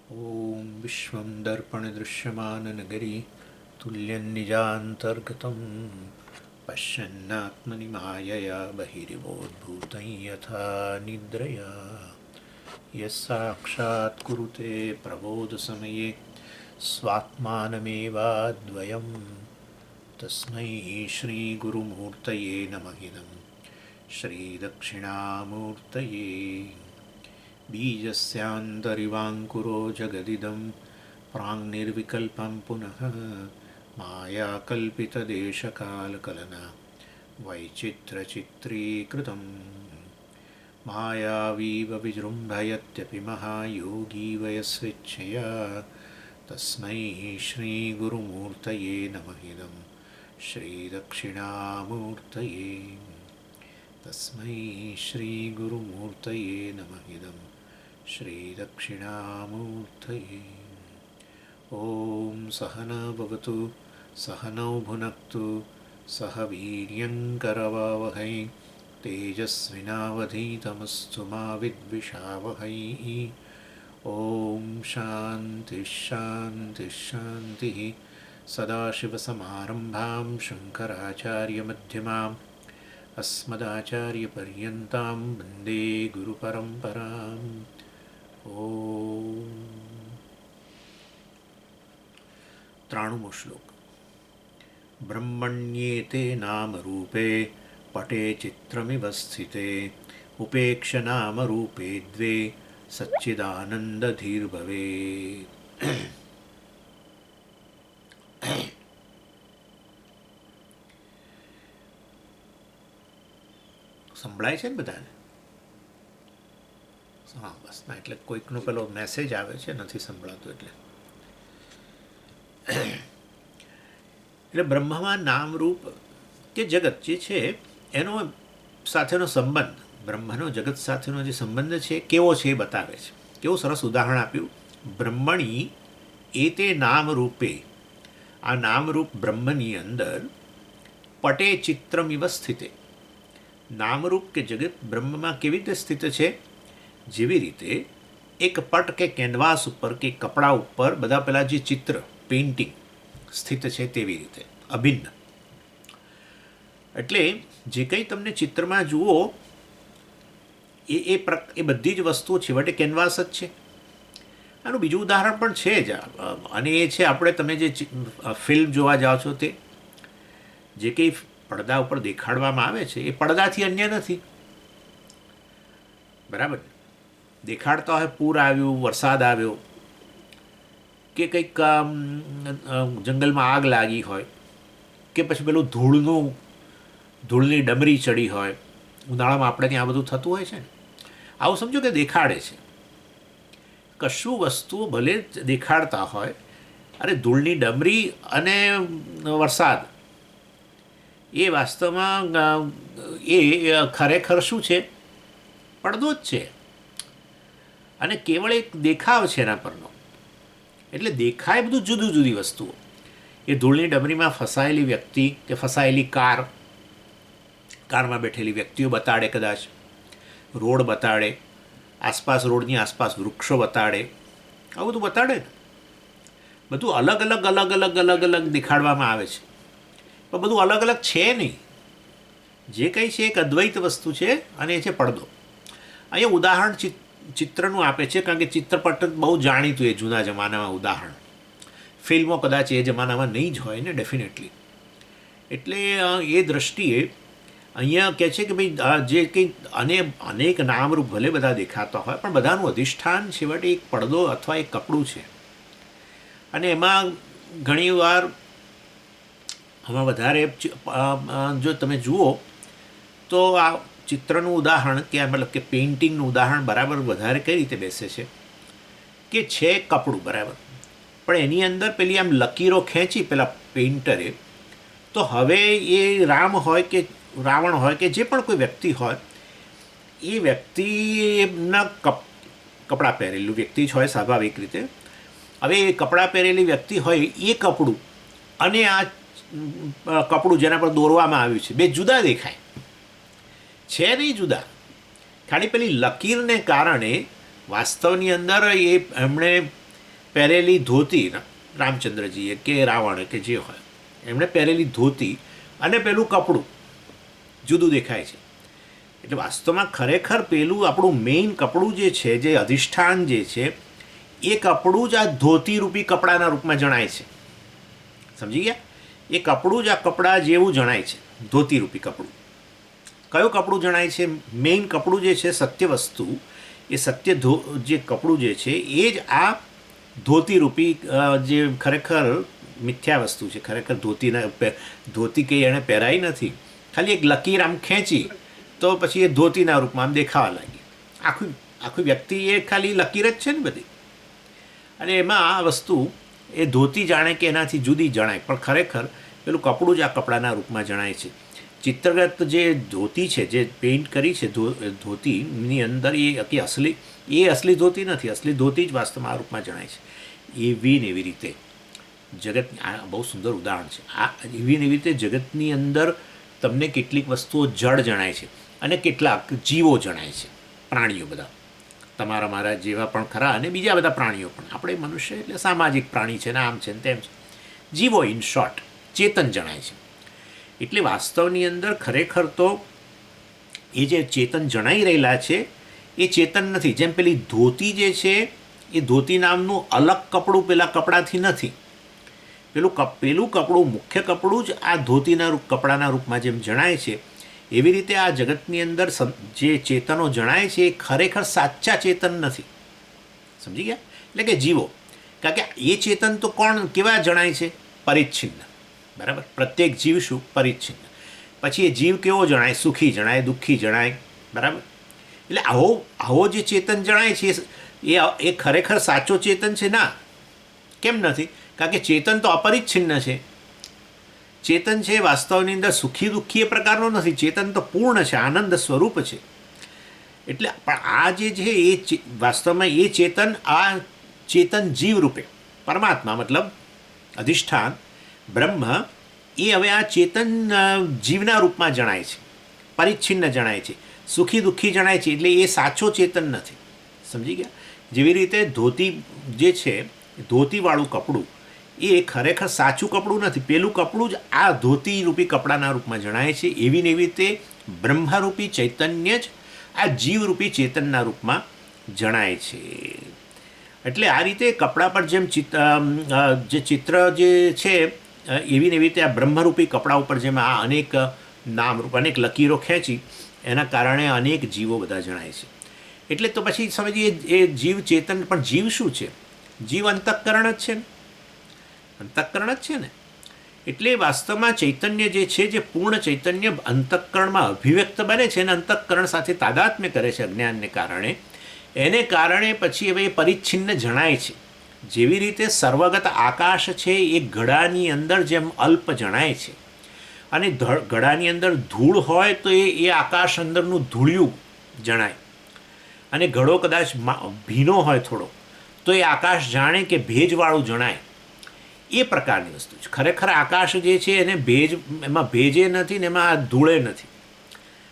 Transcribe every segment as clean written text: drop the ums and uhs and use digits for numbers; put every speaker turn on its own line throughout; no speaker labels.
ॐ विश्वं दर्पणदृश्यमाननगरी तुल्यन्निजान्तर्गतं पश्यन्नात्मनि मायया बहिरिवोद्भूतं यथा निद्रया यः साक्षात् कुरुते प्रबोधसमये स्वात्मानमेवाद्वयं तस्मै श्रीगुरुमूर्तये नमः इदं श्रीदक्षिणामूर्तये बीजस्यान्तरिवाङ्कुरो जगदिदं प्राङ्निर्विकल्पं पुनः मायाकल्पितदेशकालकलना वैचित्रचित्रीकृतं मायावीव विजृम्भयत्यपि महायोगी वयस्वेच्छया तस्मै श्रीगुरुमूर्तये नमः इदं श्रीदक्षिणामूर्तये तस्मै श्रीगुरुमूर्तये नमः इदं श्रीदक्षिणामूर्तये ॐ सहना भवतु सहनौ भुनक्तु सह वीर्यङ्करवावहै तेजस्विनावधीतमस्तु मा विद्विषावहै ॐ शान्तिः शान्तिः शान्तिः सदाशिवसमारम्भां शङ्कराचार्यमध्यमाम् अस्मदाचार्यपर्यन्तां वन्दे गुरुपरम्पराम् ॐ 93મો શ્લોક બ્રહ્મણ્યેતે નામરૂપે પટે ચિત્રમિવ સ્થિતે ઉપેક્ષ નામરૂપે દ્વે સચ્ચિદાનંદધીર્ભવેत्. સંભળાય છે ને બધાને? હા બસ ના, એટલે કોઈકનો પેલો મેસેજ આવે છે, નથી સંભળાતો એટલે. એટલે બ્રહ્મમાં નામરૂપ કે જગત જે છે એનો સાથેનો સંબંધ, બ્રહ્મનો જગત સાથેનો જે સંબંધ છે કેવો છે એ બતાવે છે. કેવું સરસ ઉદાહરણ આપ્યું. બ્રહ્મણી એ તે નામરૂપે, આ નામરૂપ બ્રહ્મની અંદર પટે ચિત્રમિવ સ્થિતે, નામરૂપ કે જગત બ્રહ્મમાં કેવી રીતે સ્થિત છે? જેવી રીતે એક પટ કે કેનવાસ ઉપર કે કપડા ઉપર બધા પેલા જે ચિત્ર પેઇન્ટિંગ સ્થિત છે તેવી રીતે અભિન્ન. એટલે જે કંઈ તમને ચિત્રમાં જુઓ એ બધી જ વસ્તુઓ છેવટે કેનવાસ જ છે. આનું બીજું ઉદાહરણ પણ છે જ, અને એ છે આપણે તમે જે ફિલ્મ જોવા જાઓ છો તે જે કંઈ પડદા ઉપર દેખાડવામાં આવે છે એ પડદાથી અન્ય નથી. બરાબર? દેખાડતા હોય પૂર આવ્યું, વરસાદ આવ્યો, કે કંઈક જંગલમાં આગ લાગી હોય, કે પછી પેલું ધૂળની ડમરી ચડી હોય. ઉનાળામાં આપણે ત્યાં બધું થતું હોય છે ને. આવું સમજો કે દેખાડે છે કશું વસ્તુઓ ભલે દેખાડતા હોય. અરે ધૂળની ડમરી અને વરસાદ એ વાસ્તવમાં એ ખરેખર શું છે? પડદો જ છે, અને કેવળ એક દેખાવ છે એના પરનો. એટલે દેખાય બધું જુદી જુદી વસ્તુઓ. એ ધૂળની ડમરીમાં ફસાયેલી વ્યક્તિ કે ફસાયેલી કારમાં બેઠેલી વ્યક્તિઓ બતાડે, કદાચ રોડ બતાડે, આસપાસ રોડની આસપાસ વૃક્ષો બતાડે, આવું બધું બતાડે ને. બધું અલગ અલગ અલગ અલગ અલગ અલગ દેખાડવામાં આવે છે, પણ બધું અલગ અલગ છે નહીં. જે કંઈ છે એક અદ્વૈત વસ્તુ છે, અને એ છે પડદો. અહીંયા ઉદાહરણ ચિત્રનું આપે છે, કારણ કે ચિત્રપટ બહુ જાણીતું એ જૂના જમાનામાં ઉદાહરણ. ફિલ્મો કદાચ એ જમાનામાં નહીં જ હોય ને, ડેફિનેટલી. એટલે એ દૃષ્ટિએ અહીંયા કહે છે કે ભાઈ જે કંઈ અનેક નામરૂપ ભલે બધા દેખાતા હોય, પણ બધાનું અધિષ્ઠાન છેવટે એક પડદો અથવા એક કપડું છે. અને એમાં ઘણીવાર આમાં વધારે જો તમે જુઓ તો આ ચિત્રનું ઉદાહરણ કે મતલબ કે પેઇન્ટિંગનું ઉદાહરણ બરાબર વધારે કઈ રીતે બેસે છે કે છે કપડું, બરાબર, પણ એની અંદર પેલી આમ લકીરો ખેંચી પેલા પેઇન્ટરે, તો હવે એ રામ હોય કે રાવણ હોય કે જે પણ કોઈ વ્યક્તિ હોય, એ વ્યક્તિના કપડાં પહેરેલું વ્યક્તિ જ હોય સ્વાભાવિક રીતે. હવે એ કપડાં પહેરેલી વ્યક્તિ હોય એ કપડું અને આ કપડું જેના પર દોરવામાં આવ્યું છે બે જુદા દેખાય છે નહીં જુદા. ખાલી પેલી લકીરને કારણે વાસ્તવની અંદર એમણે પહેરેલી ધોતી, રામચંદ્રજીએ કે રાવણે કે જે હોય એમણે પહેરેલી ધોતી અને પેલું કપડું જુદું દેખાય છે. એટલે વાસ્તવમાં ખરેખર પેલું આપણું મેઇન કપડું જે છે, જે અધિષ્ઠાન જે છે, એ કપડું જ આ ધોતીરૂપી કપડાના રૂપમાં જણાય છે. સમજી ગયા? એ કપડું જ આ કપડાં જેવું જણાય છે, ધોતીરૂપી કપડું. કયું કપડું જણાય છે? મેઇન કપડું જે છે, સત્ય વસ્તુ, એ સત્ય જે કપડું જે છે એ જ આ ધોતીરૂપી જે ખરેખર મિથ્યા વસ્તુ છે. ખરેખર ધોતી કંઈ એણે પહેરાઈ નથી, ખાલી એક લકીર આમ ખેંચી તો પછી એ ધોતીના રૂપમાં આમ દેખાવા લાગી. આખી વ્યક્તિ એ ખાલી લકીર જ છે ને બધી. અને એમાં આ વસ્તુ એ ધોતી જાણે કે એનાથી જુદી જણાય, પણ ખરેખર પેલું કપડું જ આ કપડાના રૂપમાં જણાય છે. ચિત્રગત જે ધોતી છે, જે પેઇન્ટ કરી છે ધોતીની અંદર, એ અસલી ધોતી નથી. અસલી ધોતી જ વાસ્તવમાં આ રૂપમાં જણાય છે. એવી ને એવી રીતે જગત, આ બહુ સુંદર ઉદાહરણ છે. આ એવી ને એવી રીતે જગતની અંદર તમને કેટલીક વસ્તુઓ જડ જણાય છે અને કેટલાક જીવો જણાય છે. પ્રાણીઓ બધા તમારા મારા જેવા પણ ખરા, અને બીજા બધા પ્રાણીઓ પણ. આપણે મનુષ્ય એટલે સામાજિક પ્રાણી છે ને, આમ છે ને તેમ છે. જીવો, ઇન શોર્ટ, ચેતન જણાય છે. એટલે વાસ્તવની અંદર ખરેખર તો એ જે ચેતન જણાઈ રહેલા છે એ ચેતન નથી. જેમ પેલી ધોતી જે છે, એ ધોતી નામનું અલગ કપડું પેલા કપડાથી નથી. પેલું કપડું, મુખ્ય કપડું જ આ ધોતીના કપડાના રૂપમાં જેમ જણાય છે, એવી રીતે આ જગતની અંદર જે ચેતનો જણાય છે એ ખરેખર સાચા ચેતન નથી. સમજી ગયા? એટલે કે જીવો. કારણ કે એ ચેતન તો કેવા જણાય છે? પરિચ્છિન્ન. બરાબર? પ્રત્યેક જીવ શું? પરિચ્છિન્ન. પછી એ જીવ કેવો જણાય? સુખી જણાય, દુઃખી જણાય. બરાબર? એટલે આવો જે ચેતન જણાય છે એ ખરેખર સાચો ચેતન છે? ના. કેમ નથી? કારણ કે ચેતન તો અપરિચ્છિન્ન છે. ચેતન છે વાસ્તવની અંદર સુખી દુઃખી એ પ્રકારનો નથી. ચેતન તો પૂર્ણ છે, આનંદ સ્વરૂપ છે. એટલે પણ આ જે છે એ વાસ્તવમાં એ ચેતન, આ ચેતન જીવ રૂપે, પરમાત્મા મતલબ અધિષ્ઠાન બ્રહ્મ, એ હવે આ ચેતન જીવના રૂપમાં જણાય છે, પરિચ્છિન્ન જણાય છે, સુખી દુઃખી જણાય છે. એટલે એ સાચો ચેતન નથી. સમજી ગયા? જેવી રીતે ધોતી જે છે, ધોતીવાળું કપડું, એ ખરેખર સાચું કપડું નથી. પેલું કપડું જ આ ધોતીરૂપી કપડાના રૂપમાં જણાય છે. એવી ને એવી રીતે બ્રહ્મરૂપી ચૈતન્ય જ આ જીવરૂપી ચેતનના રૂપમાં જણાય છે. એટલે આ રીતે કપડા પર જેમ જે ચિત્ર જે છે, એવી ને એવી રીતે આ બ્રહ્મરૂપી કપડા ઉપર જેમ આ અનેક નામરૂપ, અનેક લકીરો ખેંચી, એના કારણે અનેક જીવો બધા જણાય છે. એટલે તો પછી સમજીએ એ જીવ ચેતન, પણ જીવ શું છે? જીવ અંતઃકરણ જ છે ને, અંતઃકરણ જ છે ને. એટલે વાસ્તવમાં ચૈતન્ય જે છે, જે પૂર્ણ ચૈતન્ય અંતઃકરણમાં અભિવ્યક્ત બને છે અને અંતઃકરણ સાથે તાદાત્મ્ય કરે છે અજ્ઞાનને કારણે, એને કારણે પછી હવે એ પરિચ્છિન્ન જણાય છે. જેવી રીતે સર્વગત આકાશ છે એ ઘડાની અંદર જેમ અલ્પ જણાય છે, અને ઘડાની અંદર ધૂળ હોય તો એ આકાશ અંદરનું ધૂળિયું જણાય, અને ઘડો કદાચ ભીનો હોય થોડો તો એ આકાશ જાણે કે ભેજવાળું જણાય. એ પ્રકારની વસ્તુ છે. ખરેખર આકાશ જે છે એને એમાં ભેજે નથી ને એમાં ધૂળે નથી.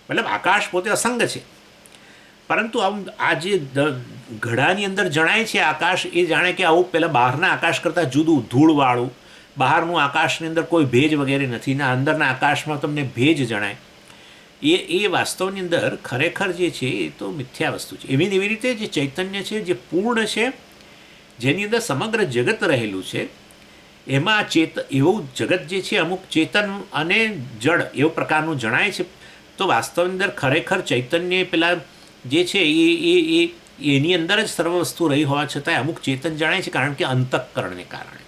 મતલબ આકાશ પોતે અસંગ છે, પરંતુ આ જે ઘડાની અંદર જણાય છે આકાશ, એ જાણે કે આવું પેલા બહારના આકાશ કરતાં જુદું, ધૂળવાળું. બહારનું આકાશની અંદર કોઈ ભેજ વગેરે નથી ને અંદરના આકાશમાં તમને ભેજ જણાય. એ વાસ્તવની અંદર ખરેખર જે છે એ તો મિથ્યા વસ્તુ છે. એવી રીતે જે ચૈતન્ય છે, જે પૂર્ણ છે, જેની અંદર સમગ્ર જગત રહેલું છે, એમાં એવું જગત જે છે અમુક ચેતન અને જડ એવું પ્રકારનું જણાય છે. તો વાસ્તવની અંદર ખરેખર ચૈતન્ય પેલા જે છે એની અંદર જ સર્વ વસ્તુ રહી હોવા છતાં અમુક ચેતન જણાય છે, કારણ કે અંતઃકરણને કારણે.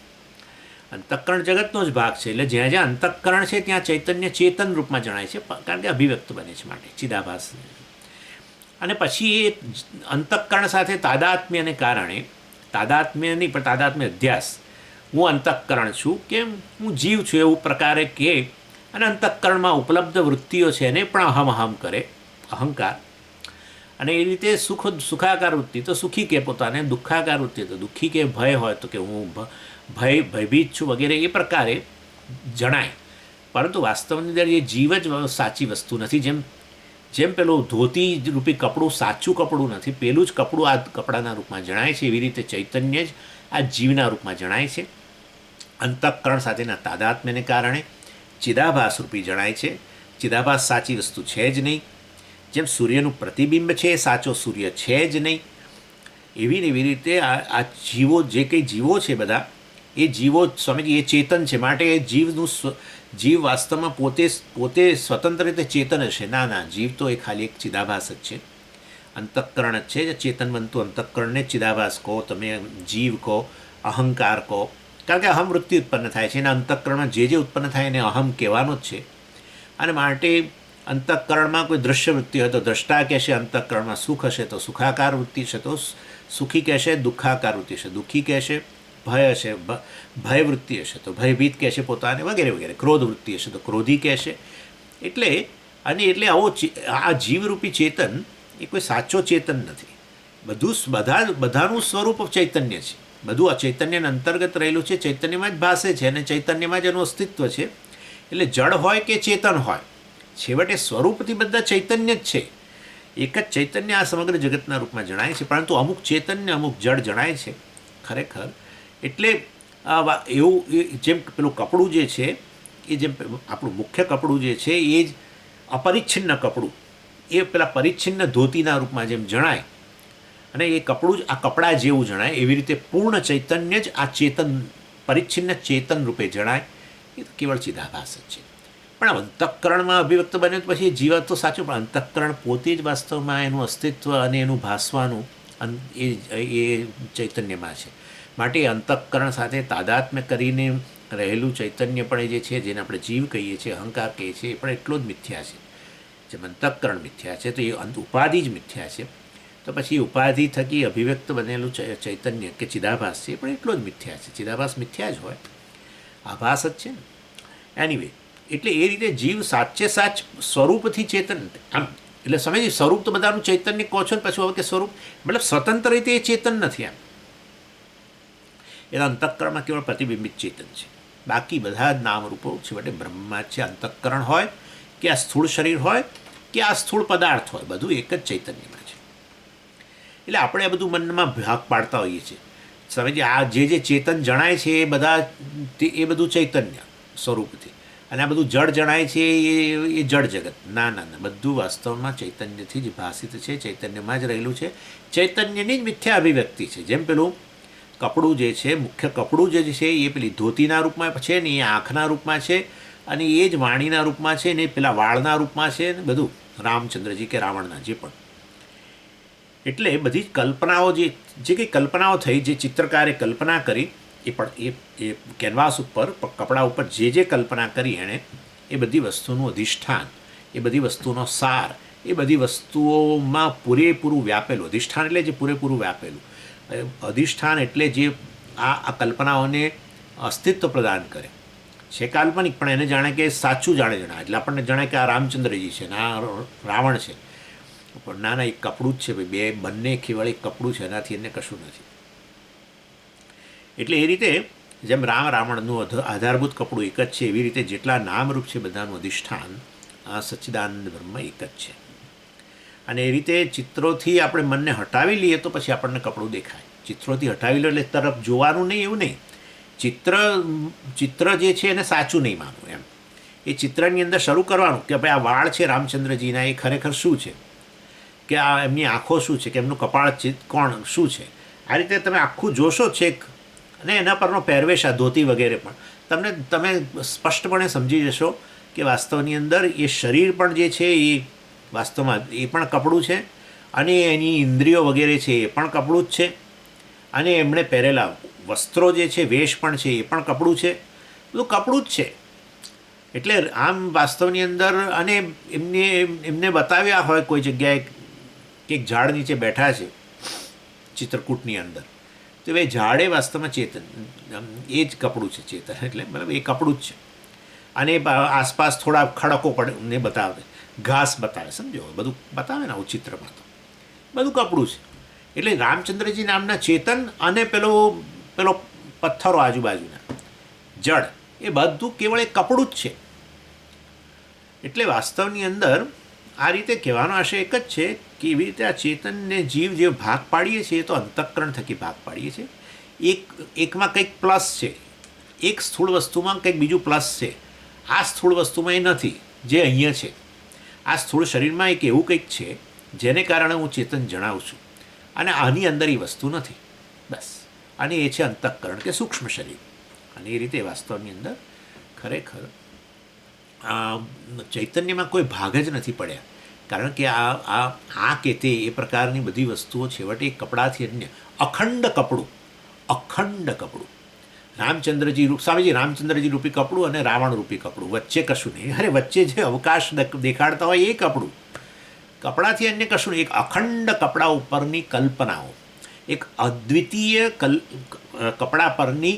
અંતઃકરણ જગતનો જ ભાગ છે. એટલે જ્યાં જ્યાં અંતઃકરણ છે ત્યાં ચૈતન્ય ચેતન રૂપમાં જણાય છે, કારણ કે અભિવ્યક્ત બને છે માટે, ચિદાભાસ. અને પછી એ અંતઃકરણ સાથે તાદાત્મ્યને કારણે, તાદાત્મ્ય નહીં પણ તાદાત્મ્ય અધ્યાસ, હું અંતઃકરણ છું કે હું જીવ છું એવું પ્રકારે કહે, અને અંતઃકરણમાં ઉપલબ્ધ વૃત્તિઓ છે એને પણ અહમ કરે, અહંકાર. અને એ રીતે સુખાકાર વૃત્તિ તો સુખી કે પોતાને, દુઃખાકાર વૃત્તિ તો દુઃખી કે, ભય હોય તો કે હું ભયભીત છું વગેરે, એ પ્રકારે જણાય. પરંતુ વાસ્તવની અંદર એ જીવ જ સાચી વસ્તુ નથી. જેમ પેલું ધોતી રૂપી કપડું સાચું કપડું નથી, પેલું જ કપડું આ કપડાના રૂપમાં જણાય છે, એવી રીતે ચૈતન્ય જ આ જીવના રૂપમાં જણાય છે. અંતઃકરણ સાથેના તાદાત્મ્યને કારણે ચિદાભાસ રૂપી જણાય છે. ચિદાભાસ સાચી વસ્તુ છે જ નહીં. જેમ સૂર્યનું પ્રતિબિંબ છે એ સાચો સૂર્ય છે જ નહીં. એવી ને એવી રીતે આ જીવો, જે કંઈ જીવો છે બધા, એ જીવો સ્વામીજી એ ચેતન છે, માટે એ જીવ વાસ્તવમાં પોતે સ્વતંત્ર રીતે ચેતન હશે. ના, જીવ તો એ ખાલી એક ચિદાભાસ જ છે, અંતઃકરણ જ છે. ચેતનવંતુ અંતઃકરણને ચિદાભાસ કહો, તમે જીવ કહો, અહંકાર કહો, કારણ કે અહમ વૃત્તિ ઉત્પન્ન થાય છે. એના અંતઃકરણમાં જે ઉત્પન્ન થાય એને અહમ કહેવાનો જ છે. અને માટે અંતઃકરણમાં કોઈ દ્રશ્ય વૃત્તિ હોય તો દ્રષ્ટા કહેશે, અંતઃકરણમાં સુખ હશે તો સુખાકાર વૃત્તિ છે તો સુખી કહેશે, દુઃખાકાર વૃત્તિ હશે દુઃખી કહેશે, ભય હશે ભય વૃત્તિ હશે તો ભયભીત કહેશે પોતાને, વગેરે વગેરે. ક્રોધ વૃત્તિ હશે તો ક્રોધી કહેશે. એટલે આવો આ જીવરૂપી ચેતન એ કોઈ સાચો ચેતન નથી. બધાનું સ્વરૂપ ચૈતન્ય છે. બધું આ ચૈતન્યના અંતર્ગત રહેલું છે, ચૈતન્યમાં જ ભાસે છે અને ચૈતન્યમાં જ એનું અસ્તિત્વ છે. એટલે જડ હોય કે ચેતન હોય, છેવટે સ્વરૂપથી બધા ચૈતન્ય જ છે. એક જ ચૈતન્ય આ સમગ્ર જગતના રૂપમાં જણાય છે, પરંતુ અમુક ચૈતન્ય અમુક જડ જણાય છે ખરેખર. એટલે એવું જેમ પેલું કપડું જે છે એ જેમ આપણું મુખ્ય કપડું જે છે એ જ અપરિચ્છિન્ન કપડું એ પેલા પરિચ્છિન્ન ધોતીના રૂપમાં જેમ જણાય અને એ કપડું જ આ કપડાં જેવું જણાય, એવી રીતે પૂર્ણ ચૈતન્ય જ આ પરિચ્છિન્ન ચેતન રૂપે જણાય. એ તો કેવળ ચિદાભાસ જ છે. પણ અંતઃકરણમાં અભિવ્યક્ત બને તો પછી જીવન તો સાચું, પણ અંતઃકરણ પોતે જ વાસ્તવમાં એનું અસ્તિત્વ અને એનું ભાસવાનું એ ચૈતન્યમાં છે. માટે અંતઃકરણ સાથે તાદાત્મ્ય કરીને રહેલું ચૈતન્ય પણ જે છે, જેને આપણે જીવ કહીએ છીએ, અહંકાર કહીએ છીએ, એ પણ એટલો જ મિથ્યા છે. જેમ અંતઃકરણ મિથ્યા છે તો એ ઉપાધિ જ મિથ્યા છે. તો પછી ઉપાધિ થકી અભિવ્યક્ત બનેલું ચૈતન્ય કે ચિદાભાસ છે એ પણ એટલો જ મિથ્યા છે. ચિદાભાસ મિથ્યા જ હોય, આભાસ જ છે ને. એનીવે, એટલે એ રીતે જીવ સાચે સાચ સ્વરૂપથી ચેતન આમ, એટલે સમજી સ્વરૂપ તો બધાનું ચૈતન્ય કહો છો ને પછી હવે કે સ્વરૂપ મતલબ સ્વતંત્ર રીતે એ ચેતન નથી. આમ એના અંતઃકરણમાં કેવળ પ્રતિબિંબિત ચેતન છે. બાકી બધા જ નામરૂપો છેવટે બ્રહ્મમાં છે. અંતઃકરણ હોય કે આ સ્થૂળ શરીર હોય કે આ સ્થૂળ પદાર્થ હોય, બધું એક જ ચૈતન્યમાં છે. એટલે આપણે આ બધું મનમાં ભાગ પાડતા હોઈએ છીએ. સમજી આ જે ચેતન જણાય છે એ બધું ચૈતન્ય સ્વરૂપથી, અને આ બધું જડ જણાય છે એ જડ જગત. ના, બધું વાસ્તવમાં ચૈતન્યથી જ ભાષિત છે, ચૈતન્યમાં જ રહેલું છે. ચૈતન્યની જ મિથ્યા અભિવ્યક્તિ છે. જેમ પેલું કપડું જે છે, મુખ્ય કપડું જે છે એ પેલી ધોતીના રૂપમાં છે ને, એ આંખના રૂપમાં છે, અને એ જ વાણીના રૂપમાં છે ને, એ પેલા વાળના રૂપમાં છે ને, બધું રામચંદ્રજી કે રાવણના જે પણ. એટલે બધી જ કલ્પનાઓ જે કંઈ કલ્પનાઓ થઈ, જે ચિત્રકારે કલ્પના કરી, એ પણ એ કેનવાસ ઉપર કપડા ઉપર જે કલ્પના કરી એણે, એ બધી વસ્તુનું અધિષ્ઠાન, એ બધી વસ્તુનો સાર, એ બધી વસ્તુઓમાં પૂરેપૂરું વ્યાપેલું. અધિષ્ઠાન એટલે જે પૂરેપૂરું વ્યાપેલું. અધિષ્ઠાન એટલે જે આ કલ્પનાઓને અસ્તિત્વ પ્રદાન કરે છે. કાલ્પનિક પણ એને જાણે કે સાચું જાણે. એટલે આપણને જાણે કે આ રામચંદ્રજી છે ને આ રાવણ છે, પણ ના, એક કપડું જ છે. બંને કેવળ એક કપડું છે, એનાથી એને કશું નથી. એટલે એ રીતે જેમ રાવણનું આધારભૂત કપડું એક જ છે, એવી રીતે જેટલા નામરૂપ છે બધાનું અધિષ્ઠાન આ સચ્ચિદાનંદ બ્રહ્મ એક જ છે. અને એ રીતે ચિત્રોથી આપણે મનને હટાવી લઈએ તો પછી આપણને કપડું દેખાય. ચિત્રોથી હટાવી લો એટલે તરફ જોવાનું નહીં, એવું નહીં. ચિત્ર જે છે એને સાચું નહીં માનવું. એમ એ ચિત્રની અંદર શરૂ કરવાનું કે ભાઈ આ વાળ છે રામચંદ્રજીના, એ ખરેખર શું છે, કે આ એમની આંખો શું છે, કે એમનું કપાળ કોણ શું છે. આ રીતે તમે આખું જોશો છેક, અને એના પરનો પહેરવેશ, આ ધોતી વગેરે પણ તમે સ્પષ્ટપણે સમજી જશો કે વાસ્તવની અંદર એ શરીર પણ જે છે એ વાસ્તવમાં એ પણ કપડું છે, અને એની ઇન્દ્રિયો વગેરે છે એ પણ કપડું જ છે, અને એમણે પહેરેલા વસ્ત્રો જે છે, વેશ પણ છે એ પણ કપડું છે. બધું કપડું જ છે. એટલે આમ વાસ્તવની અંદર અને એમને બતાવ્યા હોય કોઈ જગ્યાએ કે એક ઝાડ નીચે બેઠા છે ચિત્રકૂટની અંદર, તો એ ઝાડે વાસ્તવમાં ચેતન, એ જ કપડું છે ચેતન. એટલે મતલબ એ કપડું જ છે. અને આસપાસ થોડા ખડકો ને બતાવે, ઘાસ બતાવે, સમજો, બધું બતાવે ને આવું ચિત્રમાં, તો બધું કપડું છે. એટલે રામચંદ્રજી નામના ચેતન અને પેલો પથ્થરો આજુબાજુના જડ, એ બધું કેવળ એક કપડું જ છે. એટલે વાસ્તવની અંદર આ રીતે કહેવાનો આશય એક જ છે કે એવી રીતે આ ચેતનને જીવ જે ભાગ પાડીએ છીએ એ તો અંતઃકરણ થકી ભાગ પાડીએ છીએ. એકમાં કંઈક પ્લસ છે, એક સ્થૂળ વસ્તુમાં કંઈક બીજું પ્લસ છે. આ સ્થૂળ વસ્તુમાં એ નથી જે અહીંયા છે. આ સ્થૂળ શરીરમાં એક એવું કંઈક છે જેને કારણે હું ચેતન જણાવું છું, અને આની અંદર એ વસ્તુ નથી. બસ, અને એ છે અંતઃકરણ કે સૂક્ષ્મ શરીર. અને એ રીતે વાસ્તવની અંદર ખરેખર ચૈતન્યમાં કોઈ ભાગ જ નથી પડ્યા, કારણ કે આ કે તે એ પ્રકારની બધી વસ્તુઓ છેવટે કપડાથી અન્ય અખંડ કપડું રામચંદ્રજી રૂપ સ્વામીજી રામચંદ્રજી રૂપી કપડું અને રાવણ રૂપી કપડું, વચ્ચે કશું નહીં. અરે વચ્ચે જે અવકાશ દેખાડતા હોય એ કપડું, કપડાથી અન્ય કશું નહીં. એક અખંડ કપડા ઉપરની કલ્પનાઓ, એક અદ્વિતીય કપડા પરની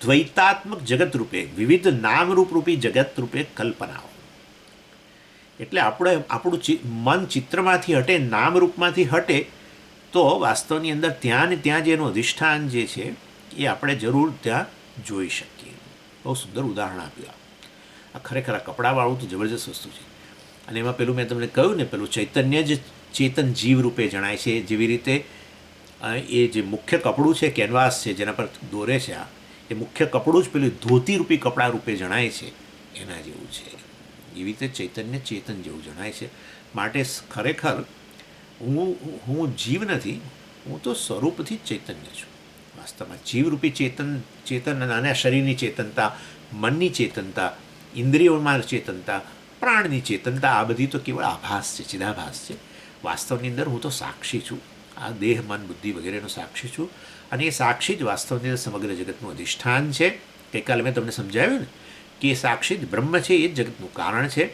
દ્વૈતાત્મક જગત રૂપે, વિવિધ નામરૂપ રૂપી જગત રૂપે કલ્પનાઓ. એટલે આપણું મન ચિત્રમાંથી હટે, નામરૂપમાંથી હટે, તો વાસ્તવની અંદર ત્યાં ને ત્યાં જેનું અધિષ્ઠાન જે છે એ આપણે જરૂર ત્યાં જોઈ શકીએ. બહુ સુંદર ઉદાહરણ આપ્યું. આ ખરેખર આ કપડાવાળું તો જબરજસ્ત વસ્તુ છે. અને એમાં પેલું મેં તમને કહ્યું ને, પેલું ચૈતન્ય જ ચેતન જીવ રૂપે જણાય છે. જેવી રીતે એ જે મુખ્ય કપડું છે, કેનવાસ છે જેના પર દોરે છે, એ મુખ્ય કપડું જ પેલું ધોતીરૂપી કપડા રૂપે જણાય છે, એના જેવું છે. એવી રીતે ચૈતન્ય ચેતન જેવું જણાય છે. માટે ખરેખર હું જીવ નથી, હું તો સ્વરૂપથી જ ચૈતન્ય છું. વાસ્તવમાં જીવરૂપી ચેતન અને શરીરની ચેતનતા, મનની ચેતનતા, ઇન્દ્રિયોમાં ચેતનતા, પ્રાણની ચેતનતા, આ બધી તો કેવળ આભાસ છે, ચિદાભાસ છે. વાસ્તવની અંદર હું તો સાક્ષી છું. આ દેહ, મન, બુદ્ધિ વગેરેનો સાક્ષી છું. અને એ સાક્ષી જ વાસ્તવની અંદર સમગ્ર જગતનું અધિષ્ઠાન છે. ગઈકાલે મેં તમને સમજાવ્યું ને કે એ સાક્ષી જ બ્રહ્મ છે, એ જ જગતનું કારણ છે.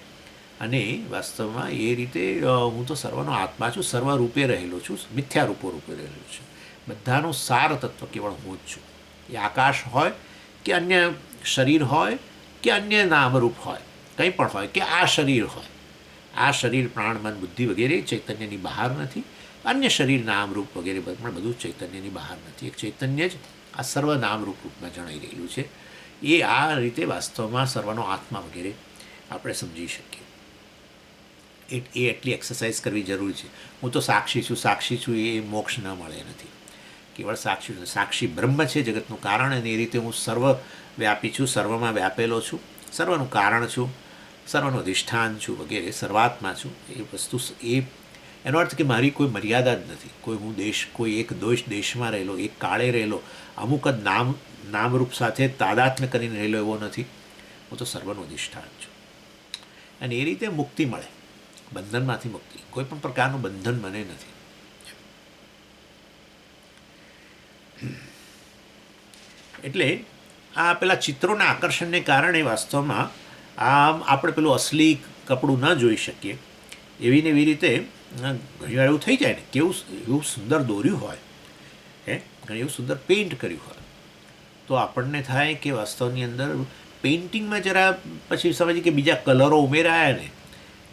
અને વાસ્તવમાં એ રીતે હું તો સર્વનો આત્મા છું, સર્વરૂપે રહેલો છું, મિથ્યા રૂપે રહેલો છું. બધાનું સાર તત્વ કેવળ હું જ છું. એ આકાશ હોય કે અન્ય શરીર હોય કે અન્ય નામરૂપ હોય, કંઈ પણ હોય, કે આ શરીર હોય, આ શરીર પ્રાણ, મન, બુદ્ધિ વગેરે ચૈતન્યની બહાર નથી. અન્ય શરીર નામરૂપ વગેરે પણ બધું ચૈતન્યની બહાર નથી. એક ચૈતન્ય જ આ સર્વ નામરૂપ રૂપમાં જણાઈ રહેલું છે. એ આ રીતે વાસ્તવમાં સર્વનો આત્મા વગેરે આપણે સમજી શકીએ. એ એટલી એક્સરસાઇઝ કરવી જરૂરી છે. હું તો સાક્ષી છું એ મોક્ષ ન મળે નથી. કેવળ સાક્ષી બ્રહ્મ છે, જગતનું કારણ, અને એ રીતે હું સર્વવ્યાપી છું, સર્વમાં વ્યાપેલો છું, સર્વનું કારણ છું, સર્વનું અધિષ્ઠાન છું વગેરે, સર્વાત્મા છું. એ વસ્તુ એનો અર્થ કે મારી કોઈ મર્યાદા જ નથી. કોઈ એક દેશમાં રહેલો, એક કાળે રહેલો, અમુક જ નામરૂપ સાથે તાદાત્મ્ય કરીને રહેલો એવો નથી. હું તો સર્વનું અધિષ્ઠાન છું. અને એ રીતે મુક્તિ મળે, બંધનમાંથી મુક્તિ. કોઈ પણ પ્રકારનું બંધન મને નથી. એટલે આ પેલા ચિત્રોના આકર્ષણને કારણે વાસ્તવમાં આપણે પેલું અસલી કપડું ન જોઈ શકીએ. એવી ને એવી રીતે ઘણીવાર એવું થઈ જાય ને કે એવું સુંદર દોર્યું હોય, ઘણી એવું સુંદર પેઇન્ટ કર્યું હોય, તો આપણને થાય કે વાસ્તવની અંદર પેઇન્ટિંગમાં જરા પછી સમજીએ કે બીજા કલરો ઉમેરાયા ને,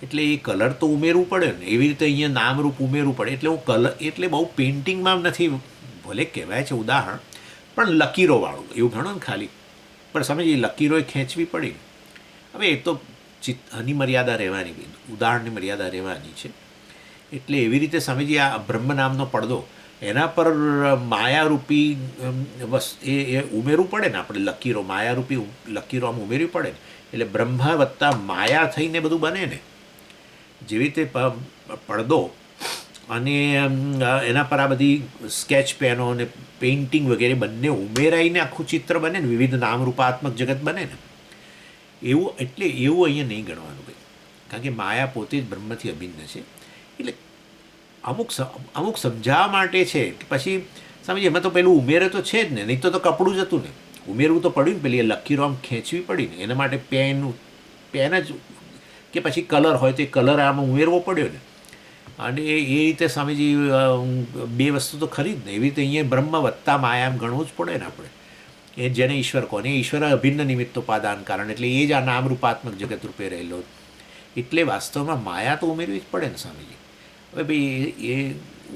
એટલે એ કલર તો ઉમેરવું પડે ને. એવી રીતે અહીંયા નામરૂપ ઉમેરવું પડે. એટલે બહુ પેઇન્ટિંગમાં નથી, ભલે કહેવાય છે ઉદાહરણ, પણ લકીરોવાળું એવું ઘણો ને ખાલી, પણ સમજીએ લકીરોએ ખેંચવી પડી. હવે એ તો આની મર્યાદા રહેવાની, ઉદાહરણની મર્યાદા રહેવાની છે. એટલે એવી રીતે સમજીએ આ બ્રહ્મ નામનો પડદો, એના પર માયારૂપી એ ઉમેરવું પડે ને. આપણે લકીરો, માયારૂપી લકીરો આમ ઉમેરવી પડે ને. એટલે બ્રહ્મા વત્તા માયા થઈને બધું બને ને. જેવી રીતે પડદો અને એના પર આ બધી સ્કેચ પેનો અને પેઇન્ટિંગ વગેરે બંને ઉમેરાઈને આખું ચિત્ર બને ને, વિવિધ નામરૂપાત્મક જગત બને ને. એવું અહીંયા નહીં ગણવાનું ભાઈ, કારણ કે માયા પોતે જ બ્રહ્મથી અભિન્ન છે. એટલે અમુક સમજાવવા માટે છે. પછી સમજીએ એમાં તો પેલું ઉમેરે તો છે જ ને, નહીં તો કપડું જ હતું ને. ઉમેરવું તો પડ્યું ને, પેલી એ લકીરો આમ ખેંચવી પડી ને. એના માટે પેન જ કે પછી કલર હોય તો એ કલર આમાં ઉમેરવો પડ્યો ને. અને એ રીતે સ્વામીજી બે વસ્તુ તો ખરી જ ને. એવી રીતે અહીંયા બ્રહ્મ વત્તા માયા એમ ગણવું જ પડે ને આપણે. એ જેને ઈશ્વર કોને, ઈશ્વર અભિન્ન નિમિત્તોપાદાન કારણ, એટલે એ જ આ નામરૂપાત્મક જગત રૂપે રહેલો. એટલે વાસ્તવમાં માયા તો ઉમેરવી જ પડે ને સ્વામીજી. હવે ભાઈ એ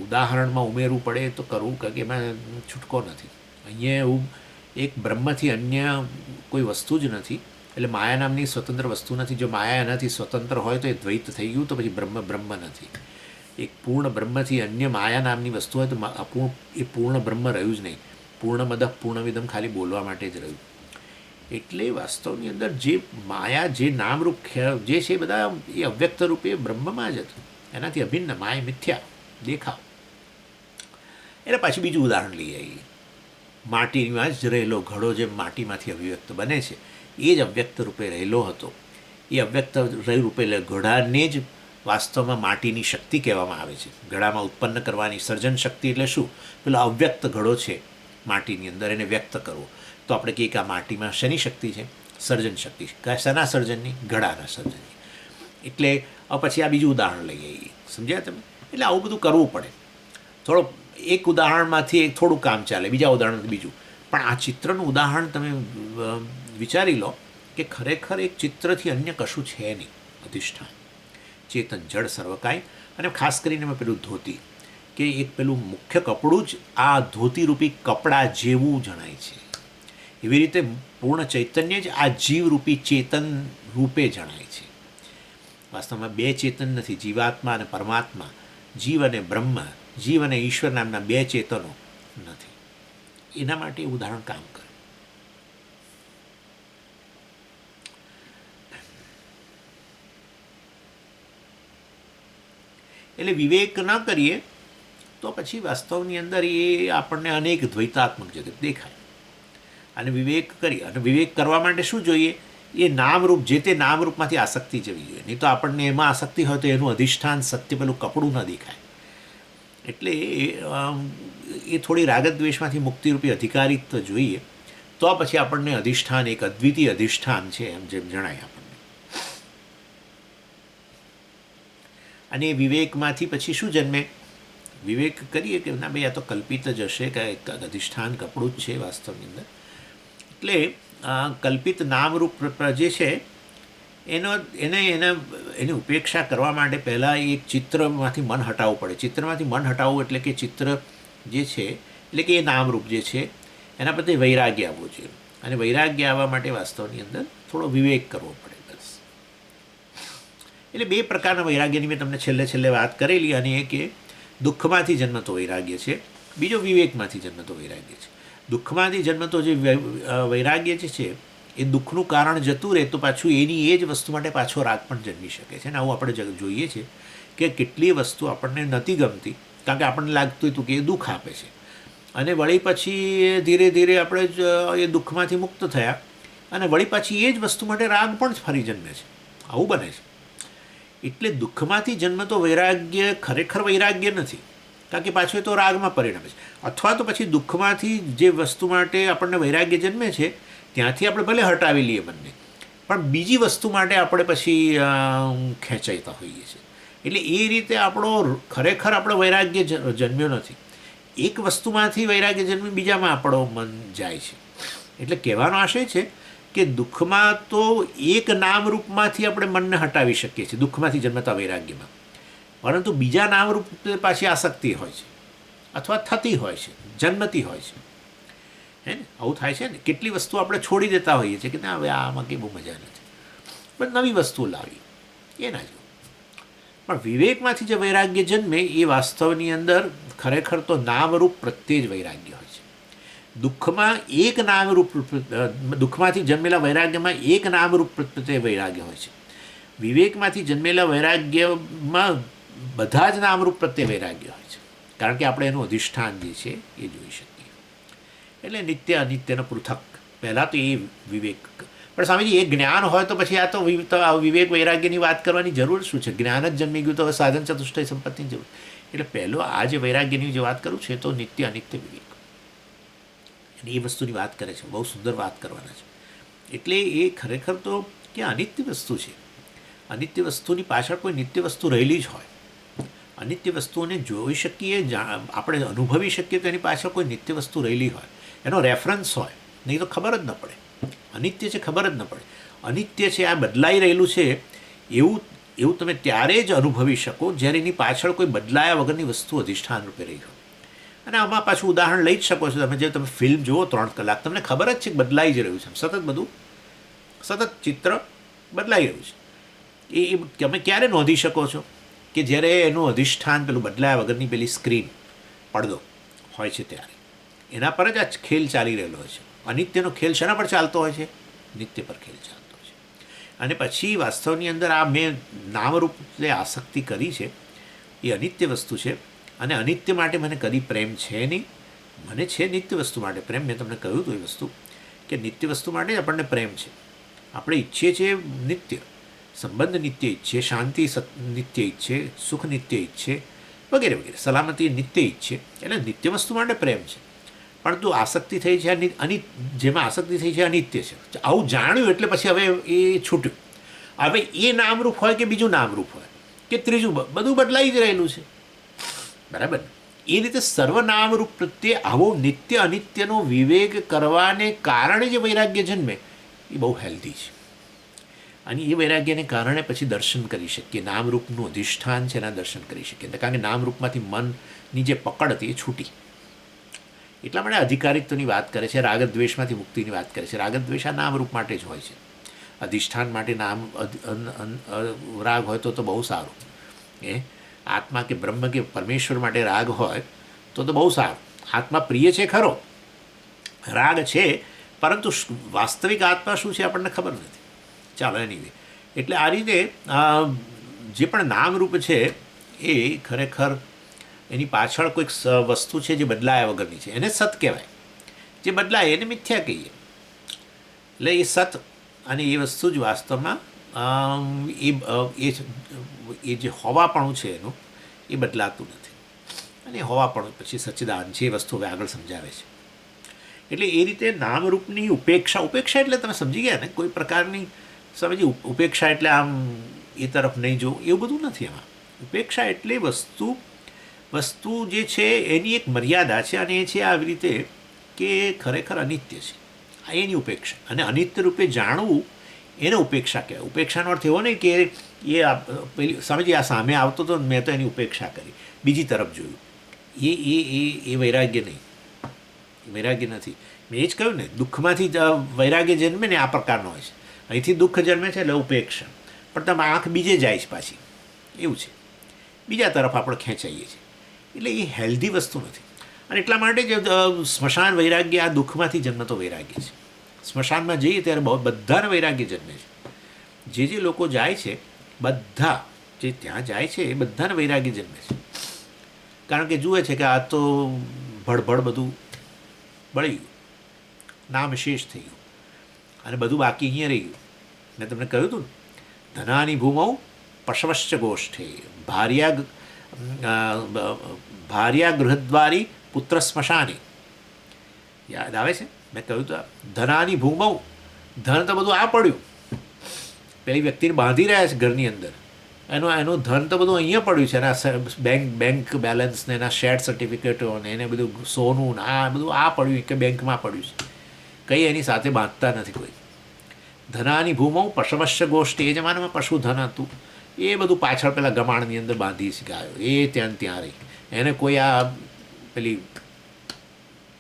ઉદાહરણમાં ઉમેરવું પડે તો કરવું, કારણ કે એમાં છૂટકો નથી. અહીંયા એવું એક બ્રહ્મથી અન્ય કોઈ વસ્તુ જ નથી. એટલે માયા નામની સ્વતંત્ર વસ્તુ નથી. જો માયા એનાથી સ્વતંત્ર હોય તો એ દ્વૈત થઈ ગયું, તો પછી બ્રહ્મ બ્રહ્મ નથી. એક પૂર્ણ બ્રહ્મથી અન્ય માયા નામની વસ્તુ હોય તો એ પૂર્ણ બ્રહ્મ રહ્યું જ નહીં. પૂર્ણમદ પૂર્ણવિદમ ખાલી બોલવા માટે જ રહ્યું. એટલે વાસ્તવની અંદર જે માયા, જે નામરૂપ જે છે એ બધા એ અવ્યક્ત રૂપે બ્રહ્મમાં જ હતું. એનાથી અભિન્ન માયા મિથ્યા દેખાવ. એટલે પાછું બીજું ઉદાહરણ લઈ આવીએ. માટીમાં જ રહેલો ઘડો જેમ માટીમાંથી અભિવ્યક્ત બને છે, એ જ અવ્યક્ત રૂપે રહેલો હતો. એ અવ્યક્ત રૂપે ઘડાને જ વાસ્તવમાં માટીની શક્તિ કહેવામાં આવે છે. ઘડામાં ઉત્પન્ન કરવાની સર્જન શક્તિ એટલે શું? પેલો અવ્યક્ત ઘડો છે માટીની અંદર, એને વ્યક્ત કરવો. તો આપણે કહીએ કે આ માટીમાં શેની શક્તિ છે? સર્જન શક્તિ. શેના સર્જનની? ઘડાના સર્જનની. એટલે પછી આ બીજું ઉદાહરણ લઈએ. સમજ્યા તમે? એટલે આવું બધું કરવું પડે. થોડો એક ઉદાહરણમાંથી એક થોડું કામ ચાલે, બીજા ઉદાહરણથી બીજું. પણ આ ચિત્રનું ઉદાહરણ તમે વિચારી લો કે ખરેખર એક ચિત્રથી અન્ય કશું છે નહીં. અધિષ્ઠાન, ચેતન, જળ, સર્વકાય. અને ખાસ કરીને મેં પેલું ધોતી, કે એક પેલું મુખ્ય કપડું જ આ ધોતીરૂપી કપડાં જેવું જણાય છે. એવી રીતે પૂર્ણ ચૈતન્ય જ આ જીવરૂપી ચેતન રૂપે જણાય છે. વાસ્તવમાં બે ચેતન નથી, જીવાત્મા અને પરમાત્મા, જીવ અને બ્રહ્મ, જીવ અને ઈશ્વર નામના બે ચેતનો નથી. એના માટે ઉદાહરણ કામ કરે. એટલે વિવેક ન કરીએ તો પછી વાસ્તવની અંદર એ આપણને અનેક દ્વૈતાત્મક જગત દેખાય. અને વિવેક કરીએ, અને વિવેક કરવા માટે શું જોઈએ? એ નામરૂપ, જે તે નામરૂપમાંથી આસક્તિ જવી જોઈએ. નહીં તો આપણને એમાં આસક્તિ હોય તો એનું અધિષ્ઠાન સત્ય પેલું કપડું ન દેખાય. એટલે એ થોડી રાગદ્વેષમાંથી મુક્તિરૂપી અધિકારીત્વ જોઈએ, તો પછી આપણને અધિષ્ઠાન, એક અદ્વિતીય અધિષ્ઠાન છે એમ જેમ જણાય આપણને. અને એ વિવેકમાંથી પછી શું જન્મે? વિવેક કરીએ કે ના ભાઈ આ તો કલ્પિત જ હશે, કે અધિષ્ઠાન કપડું જ છે વાસ્તવની અંદર. એટલે કલ્પિત નામરૂપ જે છે એની ઉપેક્ષા કરવા માટે પહેલાં એક ચિત્રમાંથી મન હટાવવું પડે. ચિત્રમાંથી મન હટાવવું એટલે કે ચિત્ર જે છે, એટલે કે એ નામરૂપ જે છે એના પ્રત્યે વૈરાગ્ય આવવો જોઈએ. અને વૈરાગ્ય આવવા માટે વાસ્તવની અંદર થોડો વિવેક કરવો પડે. બસ. એટલે બે પ્રકારના વૈરાગ્યની મેં તમને છેલ્લે વાત કરેલી. અને એ કે દુઃખમાંથી જન્મતો વૈરાગ્ય છે, બીજો વિવેકમાંથી જન્મતો વૈરાગ્ય છે. દુઃખમાંથી જન્મતો જે વૈરાગ્ય જે છે એ દુઃખનું કારણ જતું રહે તો પાછું એની એ જ વસ્તુ માટે પાછો રાગ પણ જન્મી શકે છે. અને આવું આપણે જોઈએ છે કે કેટલી વસ્તુ આપણને નથી ગમતી, કારણ કે આપણને લાગતું હતું કે એ દુઃખ આપે છે, અને વળી પછી ધીરે ધીરે આપણે એ દુઃખમાંથી મુક્ત થયા, અને વળી પાછી એ જ વસ્તુ માટે રાગ પણ ફરી જન્મે છે. આવું બને છે. એટલે દુઃખમાંથી જન્મતો વૈરાગ્ય ખરેખર વૈરાગ્ય નથી, કારણ કે પાછું એ તો રાગમાં પરિણમે છે. અથવા તો પછી દુઃખમાંથી જે વસ્તુ માટે આપણને વૈરાગ્ય જન્મે છે ત્યાંથી આપણે ભલે હટાવી લઈએ બંને, પણ બીજી વસ્તુ માટે આપણે પછી ખેંચાઈતા હોઈએ છીએ. એટલે એ રીતે આપણો ખરેખર આપણો વૈરાગ્ય જન્મ્યો નથી. એક વસ્તુમાંથી વૈરાગ્ય જન્મી બીજામાં આપણો મન જાય છે. એટલે કહેવાનો આશય છે કે દુઃખમાં તો એક નામરૂપમાંથી આપણે મનને હટાવી શકીએ છીએ, દુઃખમાંથી જન્મતા વૈરાગ્યમાં. પરંતુ બીજા નામરૂપ પાછી આસક્તિ હોય છે, અથવા થતી હોય છે, જન્મતી હોય છે. હે ને? આવું થાય છે ને. કેટલી વસ્તુ આપણે છોડી દેતા હોઈએ છીએ કે ના હવે આમાં કંઈ બહુ મજા નથી, પણ નવી વસ્તુ લાવી એ ના જો. પણ વિવેકમાંથી જે વૈરાગ્ય જન્મે એ વાસ્તવની અંદર ખરેખર તો નામરૂપ પ્રત્યે જ વૈરાગ્ય હોય છે. દુઃખમાં એક નામરૂપ, દુઃખમાંથી જન્મેલા વૈરાગ્યમાં એક નામરૂપ પ્રત્યે વૈરાગ્ય હોય છે. વિવેકમાંથી જન્મેલા વૈરાગ્યમાં બધા જ નામરૂપ પ્રત્યે વૈરાગ્ય હોય છે, કારણ કે આપણે એનું અધિષ્ઠાન જે છે એ જોઈ શકીએ. એટલે નિત્ય અનિત્યનો પૃથક પહેલાં તો એ વિવેક. પણ સ્વામીજી એ જ્ઞાન હોય તો પછી આ તો વિવેક વૈરાગ્યની વાત કરવાની જરૂર શું છે? જ્ઞાન જ જન્મી ગયું તો હવે સાધન ચતુષ્ટય સંપત્તિની જરૂર. એટલે પહેલો આ જે વૈરાગ્યની જે વાત કરું છે તો નિત્ય અનિત્ય વિવેક, અને એ વસ્તુની વાત કરે છે. બહુ સુંદર વાત કરવાના છે. એટલે એ ખરેખર તો કે અનિત્ય વસ્તુ છે. અનિત્ય વસ્તુની પાછળ કોઈ નિત્ય વસ્તુ રહેલી જ હોય. અનિત્ય વસ્તુઓને જોઈ શકીએ, આપણે અનુભવી શકીએ તો એની પાછળ કોઈ નિત્ય વસ્તુ રહેલી હોય, એનો રેફરન્સ હોય. નહીં તો ખબર જ ન પડે. અનિત્ય છે ખબર જ ન પડે. અનિત્ય છે, આ બદલાઈ રહેલું છે, એવું તમે ત્યારે જ અનુભવી શકો જ્યારે એની પાછળ કોઈ બદલાયા વગરની વસ્તુ અધિષ્ઠાન રૂપે રહી હોય. અને આમાં પાછું ઉદાહરણ લઈ જ શકો છો તમે. જે તમે ફિલ્મ જુઓ 3 કલાક, તમને ખબર જ છે કે બદલાઈ જ રહ્યું છે સતત બધું. સતત ચિત્ર બદલાઈ રહ્યું છે. એ તમે ક્યારે નોંધી શકો છો કે જ્યારે એનું અધિષ્ઠાન પેલું બદલાયા વગરની પેલી સ્ક્રીન પડદો હોય છે ત્યારે એના પર જ આ ખેલ ચાલી રહેલો હોય છે. અનિત્યનો ખેલ શેના પર ચાલતો હોય છે? નિત્ય પર ખેલ ચાલતો હોય છે. અને પછી વાસ્તવની અંદર આ મેં નામરૂપ જે આસક્તિ કરી છે એ અનિત્ય વસ્તુ છે. અને અનિત્ય માટે મને કદી પ્રેમ છે નહીં. મને છે નિત્ય વસ્તુ માટે પ્રેમ. મેં તમને કહ્યું હતું એ વસ્તુ કે નિત્ય વસ્તુ માટે જ આપણને પ્રેમ છે. આપણે ઈચ્છીએ છીએ નિત્ય સંબંધ, નિત્ય ઈચ્છે શાંતિ, નિત્ય ઈચ્છે સુખ, નિત્ય ઈચ્છે વગેરે વગેરે, સલામતી નિત્ય ઈચ્છે. એટલે નિત્ય વસ્તુ માટે પ્રેમ છે. પરંતુ આસક્તિ થઈ છે જેમાં આસક્તિ થઈ છે અનિત્ય છે. આવું જાણ્યું એટલે પછી હવે એ છૂટ્યું. હવે એ નામરૂપ હોય કે બીજું નામરૂપ હોય કે ત્રીજું, બધું બદલાઈ જ રહેલું છે. બરાબર. એ રીતે સર્વનામરૂપ પ્રત્યે આવો નિત્ય અનિત્યનો વિવેક કરવાને કારણે જે વૈરાગ્ય જન્મે એ બહુ હેલ્ધી છે. અને એ વૈરાગ્યને કારણે પછી દર્શન કરી શકીએ. નામરૂપનું અધિષ્ઠાન છે એના દર્શન કરી શકીએ. કારણ કે નામરૂપમાંથી મનની જે પકડ હતી એ છૂટી. એટલા માટે અધિકારિત્વની વાત કરે છે, રાગદ્વેષમાંથી મુક્તિની વાત કરે છે. રાગદ્વેષ આ નામરૂપ માટે જ હોય છે. અધિષ્ઠાન માટે નામ રાગ હોય તો બહુ સારું. આત્મા કે બ્રહ્મ કે પરમેશ્વર માટે રાગ હોય તો બહુ સારું. આત્મા પ્રિય છે ખરો, રાગ છે, પરંતુ વાસ્તવિક આત્મા શું છે આપણને ખબર નથી. ચાલો એની એટલે આ રીતે જે પણ નામરૂપ છે એ ખરેખર એની પાછળ કોઈક વસ્તુ છે જે બદલાયા વગરની છે. એને સત કહેવાય. જે બદલાય એને મિથ્યા કહીએ. એટલે એ સત અને એ વસ્તુ જ વાસ્તવમાં એ જે હોવાપણું છે એનું એ બદલાતું નથી. અને હોવાપણું પછી સચ્ચિદાનંદ છે એ વસ્તુ હવે આગળ સમજાવે છે. એટલે એ રીતે નામરૂપની ઉપેક્ષા એટલે તમે સમજી ગયા ને, કોઈ પ્રકારની સમજી ઉપેક્ષા એટલે આમ એ તરફ નહીં જોવું એવું બધું નથી. એમાં ઉપેક્ષા એટલે વસ્તુ જે છે એની એક મર્યાદા છે અને એ છે આવી રીતે કે ખરેખર અનિત્ય છે. આ એની ઉપેક્ષા. અને અનિત્ય રૂપે જાણવું એને ઉપેક્ષા કહેવાય. ઉપેક્ષાનો અર્થ એવો નહીં કે એ પેલી સમજી આ સામે આવતો હતો મેં તો એની ઉપેક્ષા કરી, બીજી તરફ જોયું. એ વૈરાગ્ય નહીં. વૈરાગ્ય નથી. મેં એ જ કહ્યું ને, દુઃખમાંથી વૈરાગ્ય જન્મે ને આ પ્રકારનો હોય છે. અહીંથી દુઃખ જન્મે છે એટલે ઉપેક્ષા. પણ તમે આંખ બીજે જાય છે પાછી, એવું છે. બીજા તરફ આપણે ખેંચાઈએ છીએ. એટલે એ હેલ્ધી વસ્તુ નથી. અને એટલા માટે જ સ્મશાન વૈરાગ્ય આ દુઃખમાંથી જન્મતો વૈરાગ્ય છે. સ્મશાનમાં જઈએ ત્યારે બધાને વૈરાગ્ય જન્મે છે. જે લોકો જાય છે બધા જે ત્યાં જાય છે એ બધાને વૈરાગ્ય જન્મે છે. કારણ કે જુએ છે કે આ તો ભડભડ બધું બળી ગયું, નામ શેષ થઈ ગયું અને બધું બાકી અહીંયા રહી ગયું. મેં તમને કહ્યું હતું ને, ધનાની ભૂમૌ પશવશ્ચ ગોષ્ઠે ભાર્યા ગૃહદ્વારી પુત્ર સ્મશાની. યાદ આવે છે? મેં કહ્યું તો ધનાની ભૂમૌ, ધન તો બધું આ પડ્યું, પેલી વ્યક્તિને બાંધી રહ્યા છે ઘરની અંદર. એનું ધન તો બધું અહીંયા પડ્યું છે. એના બેંક બેલેન્સ ને એના શેર સર્ટિફિકેટો ને એને બધું સોનું ને આ બધું આ પડ્યું કે બેંકમાં પડ્યું છે. કંઈ એની સાથે બાંધતા નથી કોઈ. ધનાની ભૂમૌ પશવશ્ય ગોષ્ઠી, એ જમાનામાં પશુધન હતું એ બધું પાછળ પેલા ગમાણની અંદર બાંધી શીખાયો. એ ત્યાં રહી. એને કોઈ આ પેલી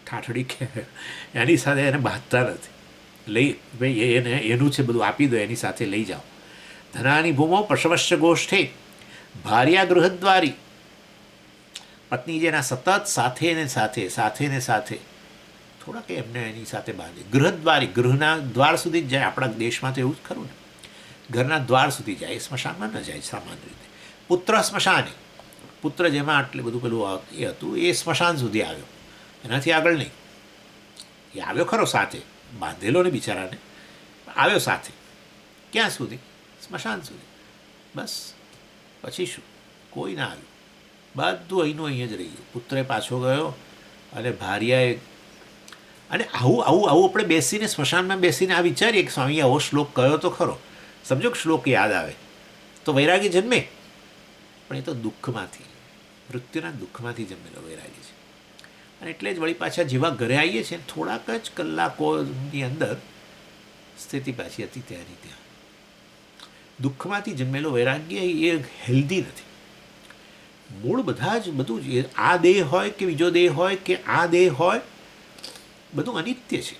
ઠાઠડી કે એની સાથે એને બાંધતા નથી. ભાઈ એને એનું છે બધું આપી દો, એની સાથે લઈ જાઓ. ધનાની ભૂમો પશવશ્ય ગોષ્ઠે ભાર્યા ગૃહદ્વારી, પત્ની જેના સતત સાથે ને સાથે થોડાક એમને એની સાથે બાંધે. ગૃહદ્વારી, ગૃહના દ્વાર સુધી જ જાય. આપણા દેશમાં તો એવું જ ખરું ને, ઘરના દ્વાર સુધી જાય, સ્મશાનમાં ન જાય સામાન્ય રીતે. પુત્ર સ્મશાને, પુત્ર જેમાં આટલું બધું પેલું એ હતું એ સ્મશાન સુધી આવ્યો, એનાથી આગળ નહીં. એ આવ્યો ખરો સાથે, બાંધેલો ને બિચારાને, આવ્યો સાથે. ક્યાં સુધી? સ્મશાન સુધી. બસ પછી શું? કોઈ ના આવ્યું. બધું અહીંનું અહીંયા જ રહી ગયું. પુત્રે પાછો ગયો અને ભાર્યાએ. અને આવું આપણે બેસીને સ્મશાનમાં બેસીને આ વિચારીએ કે સ્વામી આવો શ્લોક કયો તો ખરો. સમજો કે શ્લોક યાદ આવે તો વૈરાગ્ય જન્મે. પણ એ તો દુઃખમાંથી, મૃત્યુના દુઃખમાંથી જન્મેલો વૈરાગ્ય છે. અને એટલે જ વળી પાછા જેવા ઘરે આવીએ છીએ થોડાક જ કલાકોની અંદર સ્થિતિ પાછી હતી ત્યાંની ત્યાં. દુઃખમાંથી જન્મેલો વૈરાગ્ય એ હેલ્ધી નથી. મૂળ બધા જ બધું જ આ દેહ હોય કે બીજો દેહ હોય કે આ દેહ હોય, બધું અનિત્ય છે.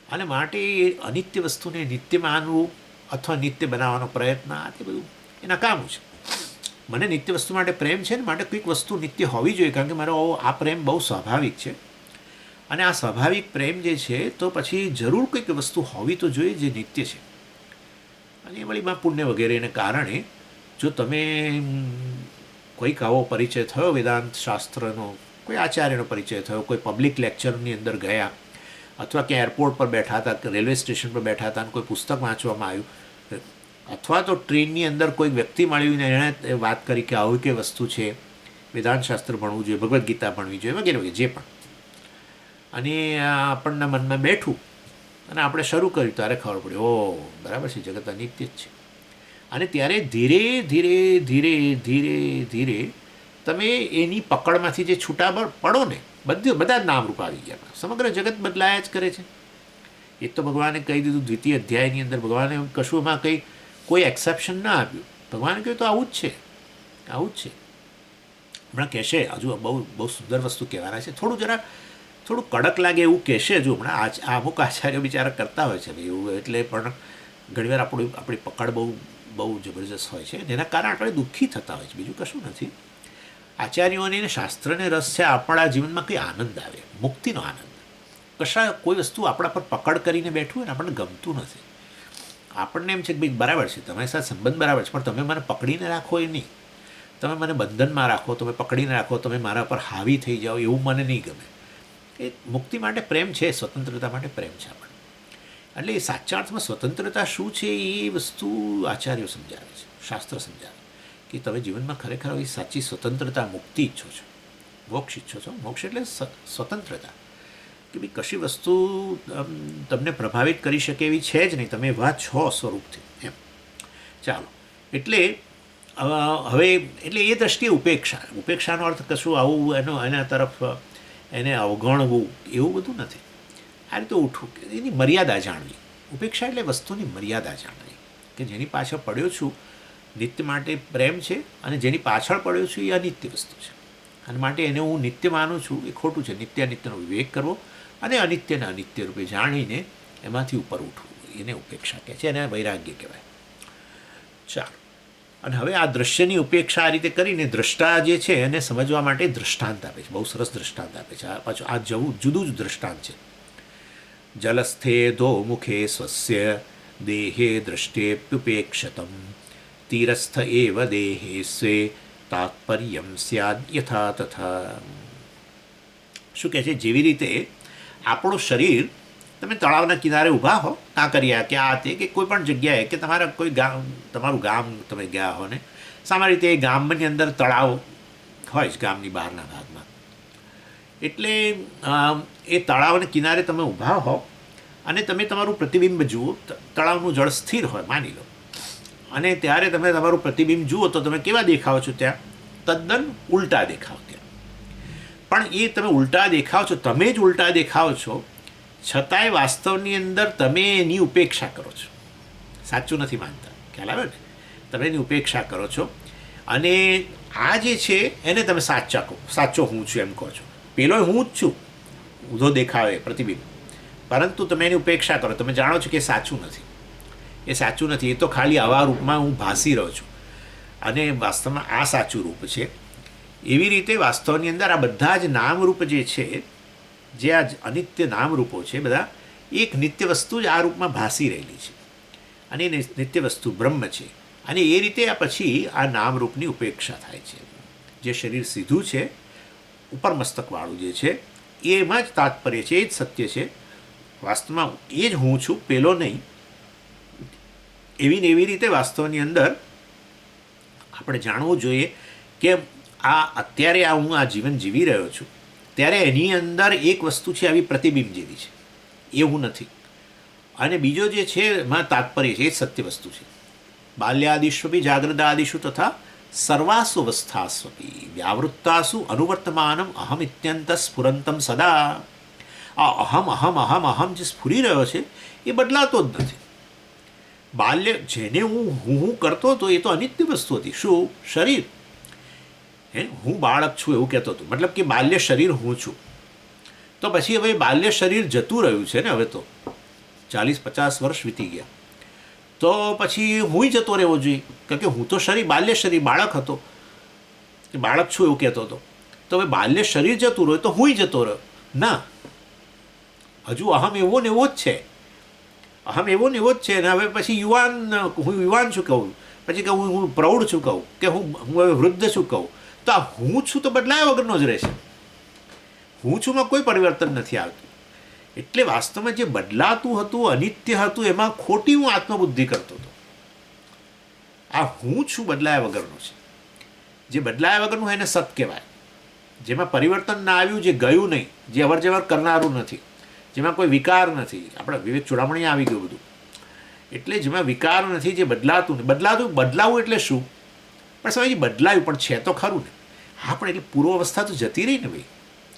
અને માટે એ અનિત્ય વસ્તુને નિત્ય માનવું અથવા નિત્ય બનાવવાનો પ્રયત્ન આ તે બધું એ નકામું છે. મને નિત્ય વસ્તુ માટે પ્રેમ છે ને, માટે કોઈક વસ્તુ નિત્ય હોવી જોઈએ, કારણ કે મારો આ પ્રેમ બહુ સ્વાભાવિક છે. અને આ સ્વાભાવિક પ્રેમ જે છે તો પછી જરૂર કંઈક વસ્તુ હોવી તો જોઈએ જે નિત્ય છે. અને વળીમાં પુણ્ય વગેરેને કારણે જો તમે કોઈક આવો પરિચય થયો વેદાંત શાસ્ત્રનો, કોઈ આચાર્યનો પરિચય થયો, કોઈ પબ્લિક લેક્ચરની અંદર ગયા, અથવા ક્યાં એરપોર્ટ પર બેઠા હતા, રેલવે સ્ટેશન પર બેઠા હતા અને કોઈ પુસ્તક વાંચવામાં આવ્યું, અથવા તો ટ્રેનની અંદર કોઈ વ્યક્તિ મળ્યું ને એણે વાત કરી કે આવી કે વસ્તુ છે, વેદાંત શાસ્ત્ર ભણવું જોઈએ, ભગવદ્ ગીતા ભણવી જોઈએ, વગેરે વગેરે જે પણ, અને આપણના મનમાં બેઠું અને આપણે શરૂ કર્યું ત્યારે ખબર પડી ઓ બરાબર છે, જગત અનિત્ય જ છે. અને ત્યારે ધીરે ધીરે ધીરે ધીરે ધીરે તમે એની પકડમાંથી જે છૂટા પડો ને, બધા જ નામરૂપ આવી ગયા, સમગ્ર જગત બદલાયા જ કરે છે. એ તો ભગવાને કહી દીધું દ્વિતીય અધ્યાયની અંદર, ભગવાને કશું એમાં કંઈ કોઈ એક્સેપ્શન ના આપ્યું. ભગવાને કહ્યું તો આવું જ છે, આવું જ છે. હમણાં કહેશે, હજુ બહુ સુંદર વસ્તુ કહેવાના છે, થોડું કડક લાગે એવું કહેશે હજુ હમણાં. આ અમુક આચાર્યો બિચારા કરતા હોય છે એવું, એટલે પણ ઘણીવાર આપણી પકડ બહુ જબરજસ્ત હોય છે, જેના કારણે આપણે દુઃખી થતા હોય છે, બીજું કશું નથી. આચાર્યોને શાસ્ત્રને રસ છે, આપણા જીવનમાં કંઈ આનંદ આવે, મુક્તિનો આનંદ. કોઈ વસ્તુ આપણા પર પકડ કરીને બેઠું હોય ને આપણને ગમતું નથી. આપણને એમ છે કે ભાઈ બરાબર છે, તમારી સાથે સંબંધ બરાબર છે, પણ તમે મને પકડીને રાખો એ નહીં, તમે મને બંધનમાં રાખો, તમે પકડીને રાખો, તમે મારા પર હાવી થઈ જાઓ, એવું મને નહીં ગમે. એ મુક્તિ માટે પ્રેમ છે, સ્વતંત્રતા માટે પ્રેમ છે આપણને. એટલે એ સાચા અર્થમાં સ્વતંત્રતા શું છે એ વસ્તુ આચાર્યો સમજાવે છે, શાસ્ત્ર સમજાવે કે તમે જીવનમાં ખરેખર એ સાચી સ્વતંત્રતા, મુક્તિ ઈચ્છો છો, મોક્ષ ઈચ્છો છો. મોક્ષ એટલે સ્વતંત્રતા, કે ભાઈ કશી વસ્તુ તમને પ્રભાવિત કરી શકે એવી છે જ નહીં, તમે એવા છો સ્વરૂપથી એમ. ચાલો, એટલે હવે એટલે એ દ્રષ્ટિએ ઉપેક્ષાનો અર્થ કશું આવું એના તરફ એને અવગણવું એવું બધું નથી. આ રીતે ઉઠવું, એની મર્યાદા જાણવી. ઉપેક્ષા એટલે વસ્તુની મર્યાદા જાણવી, કે જેની પાછળ પડ્યો છું નિત્ય માટે પ્રેમ છે, અને જેની પાછળ પડ્યો છું એ અનિત્ય વસ્તુ છે, અને માટે એને હું નિત્ય માનું છું એ ખોટું છે. નિત્ય અનિત્યનો વિવેક કરવો અને અનિત્યને અનિત્ય રૂપે જાણીને એમાંથી ઉપર ઉઠવું, એને ઉપેક્ષા કહે છે, એને વૈરાગ્ય કહેવાય. ચાલો, અને હવે આ દ્રશ્યની ઉપેક્ષા આ રીતે કરીને દ્રષ્ટા જે છે એને સમજવા માટે દ્રષ્ટાંત આપે છે, બહુ સરસ દ્રષ્ટાંત આપે છે. પાછું આ જુદું જ દ્રષ્ટાંત છે. જલસ્થે ધો મુખે સ્વસ્ય દેહે દ્રષ્ટેપ્યુપેક્ષતમ તીરસ્થ એવ દેહે સ્વે તાત્પર્યમ સ્યાદ યથા તથા. શું કહે છે? જેવી રીતે આપણું શરીર, તમે તળાવના કિનારે ઊભા હો, કાંકરિયા કે આ તે કે કોઈ પણ જગ્યાએ, કે તમારું ગામ તમે ગયા હો ને, સામાન્ય રીતે એ ગામની અંદર તળાવ હોય જ ગામની બહારના ભાગમાં. એટલે એ તળાવના કિનારે તમે ઊભા હો અને તમે તમારું પ્રતિબિંબ જુઓ, તળાવનું જળ સ્થિર હોય માની લો, અને ત્યારે તમે તમારું પ્રતિબિંબ જુઓ તો તમે કેવા દેખાવ છો? ત્યાં તદ્દન ઉલટા દેખાવ. ત્યાં પણ એ તમે ઉલટા દેખાવ છો, તમે જ ઉલટા દેખાવ છો, છતાંય વાસ્તવની અંદર તમે એની ઉપેક્ષા કરો છો. સાચું નથી માનતા, ખ્યાલ આવે ને? તમે એની ઉપેક્ષા કરો છો, અને આ જે છે એને તમે સાચો હું છું એમ કહો છો. પેલો હું જ છું, ઊંધો દેખાવે પ્રતિબિંબ, પરંતુ તમે એની ઉપેક્ષા કરો. તમે જાણો છો કે એ સાચું નથી, એ સાચું નથી, એ તો ખાલી આવા રૂપમાં હું ભાસી રહ્યો છું, અને વાસ્તવમાં આ સાચું રૂપ છે. એવી રીતે વાસ્તવની અંદર આ બધા જ નામરૂપ જે છે, જે આ અનિત્ય નામરૂપો છે, બધા એક નિત્ય વસ્તુ જ આ રૂપમાં ભાસી રહેલી છે, અને એ નિત્ય વસ્તુ બ્રહ્મ છે. અને એ રીતે આ પછી આ નામરૂપની ઉપેક્ષા થાય છે. જે શરીર સીધું છે, ઉપર મસ્તકવાળું જે છે, એમાં જ તાત્પર્ય છે, એ જ સત્ય છે. વાસ્તવમાં એ જ હું છું, પેલો નહીં. એવી રીતે વાસ્તવની અંદર આપણે જાણવું જોઈએ કે અત્યારે હું આ જીવન જીવી રહ્યો છું, ત્યારે એની અંદર એક વસ્તુ છે આવી પ્રતિબિંબ જેવી છે, એ હું નથી. અને બીજો જે છે એમાં તાત્પર્ય છે, એ સત્ય વસ્તુ છે. બાલ્યાદિષ્વપી જાગ્રદાદિષુ તથા સર્વાસુ અવસ્થાસ્વપી વ્યાવૃત્તાસુ અનુવર્તમાનમ અહમ ઇત્યંત સ્ફુરંતમ સદા. આ અહમ જે સ્ફુરી રહ્યો છે એ બદલાતો જ નથી. બાલ્ય જેને હું કરતો હતો એ તો અનિત્ય વસ્તુ હતી. શું? શરીર. હું બાળક છું એવું કહેતો હતો, મતલબ કે બાલ્ય શરીર હું છું. તો પછી હવે બાલ્ય શરીર જતું રહ્યું છે ને, હવે તો 40-50 વર્ષ વીતી ગયા, તો પછી હુંય જતો રહેવો જોઈએ. કારણ કે હું તો બાલ્ય શરીર બાળક હતો, બાળક છું એવું કહેતો હતો. તો હવે બાલ્ય શરીર જતું રહ્યું તો હુંય જતો રહ્યો ના, હજુ અહમ એવો ને એવો જ છે, અહમ એવો ને એવો જ છે. અને હવે પછી હું યુવાન છું કહું, પછી કે હું પ્રૌઢ છું કહું, કે હું હવે વૃદ્ધ છું કહું, તો આ હું છું તો બદલાયા વગરનો જ રહેશે. હું છુંમાં કોઈ પરિવર્તન નથી આવતું. એટલે વાસ્તવમાં જે બદલાતું હતું, અનિત્ય હતું, એમાં ખોટી હું આત્મબુદ્ધિ કરતો હતો. આ હું છું બદલાયા વગરનો છે. જે બદલાયા વગરનું એને સત કહેવાય. જેમાં પરિવર્તન ના આવ્યું, જે ગયું નહીં, જે અવર જવર કરનારું નથી, જેમાં કોઈ વિકાર નથી. આપણે વિવેક ચૂડામણી આવી ગયું બધું. એટલે જેમાં વિકાર નથી, જે બદલાતું ને બદલાવું એટલે શું? પણ સમય બદલાયું પણ છે તો ખરું ને. હા, પણ એટલે પૂર્વ અવસ્થા તો જતી રહી ને ભાઈ,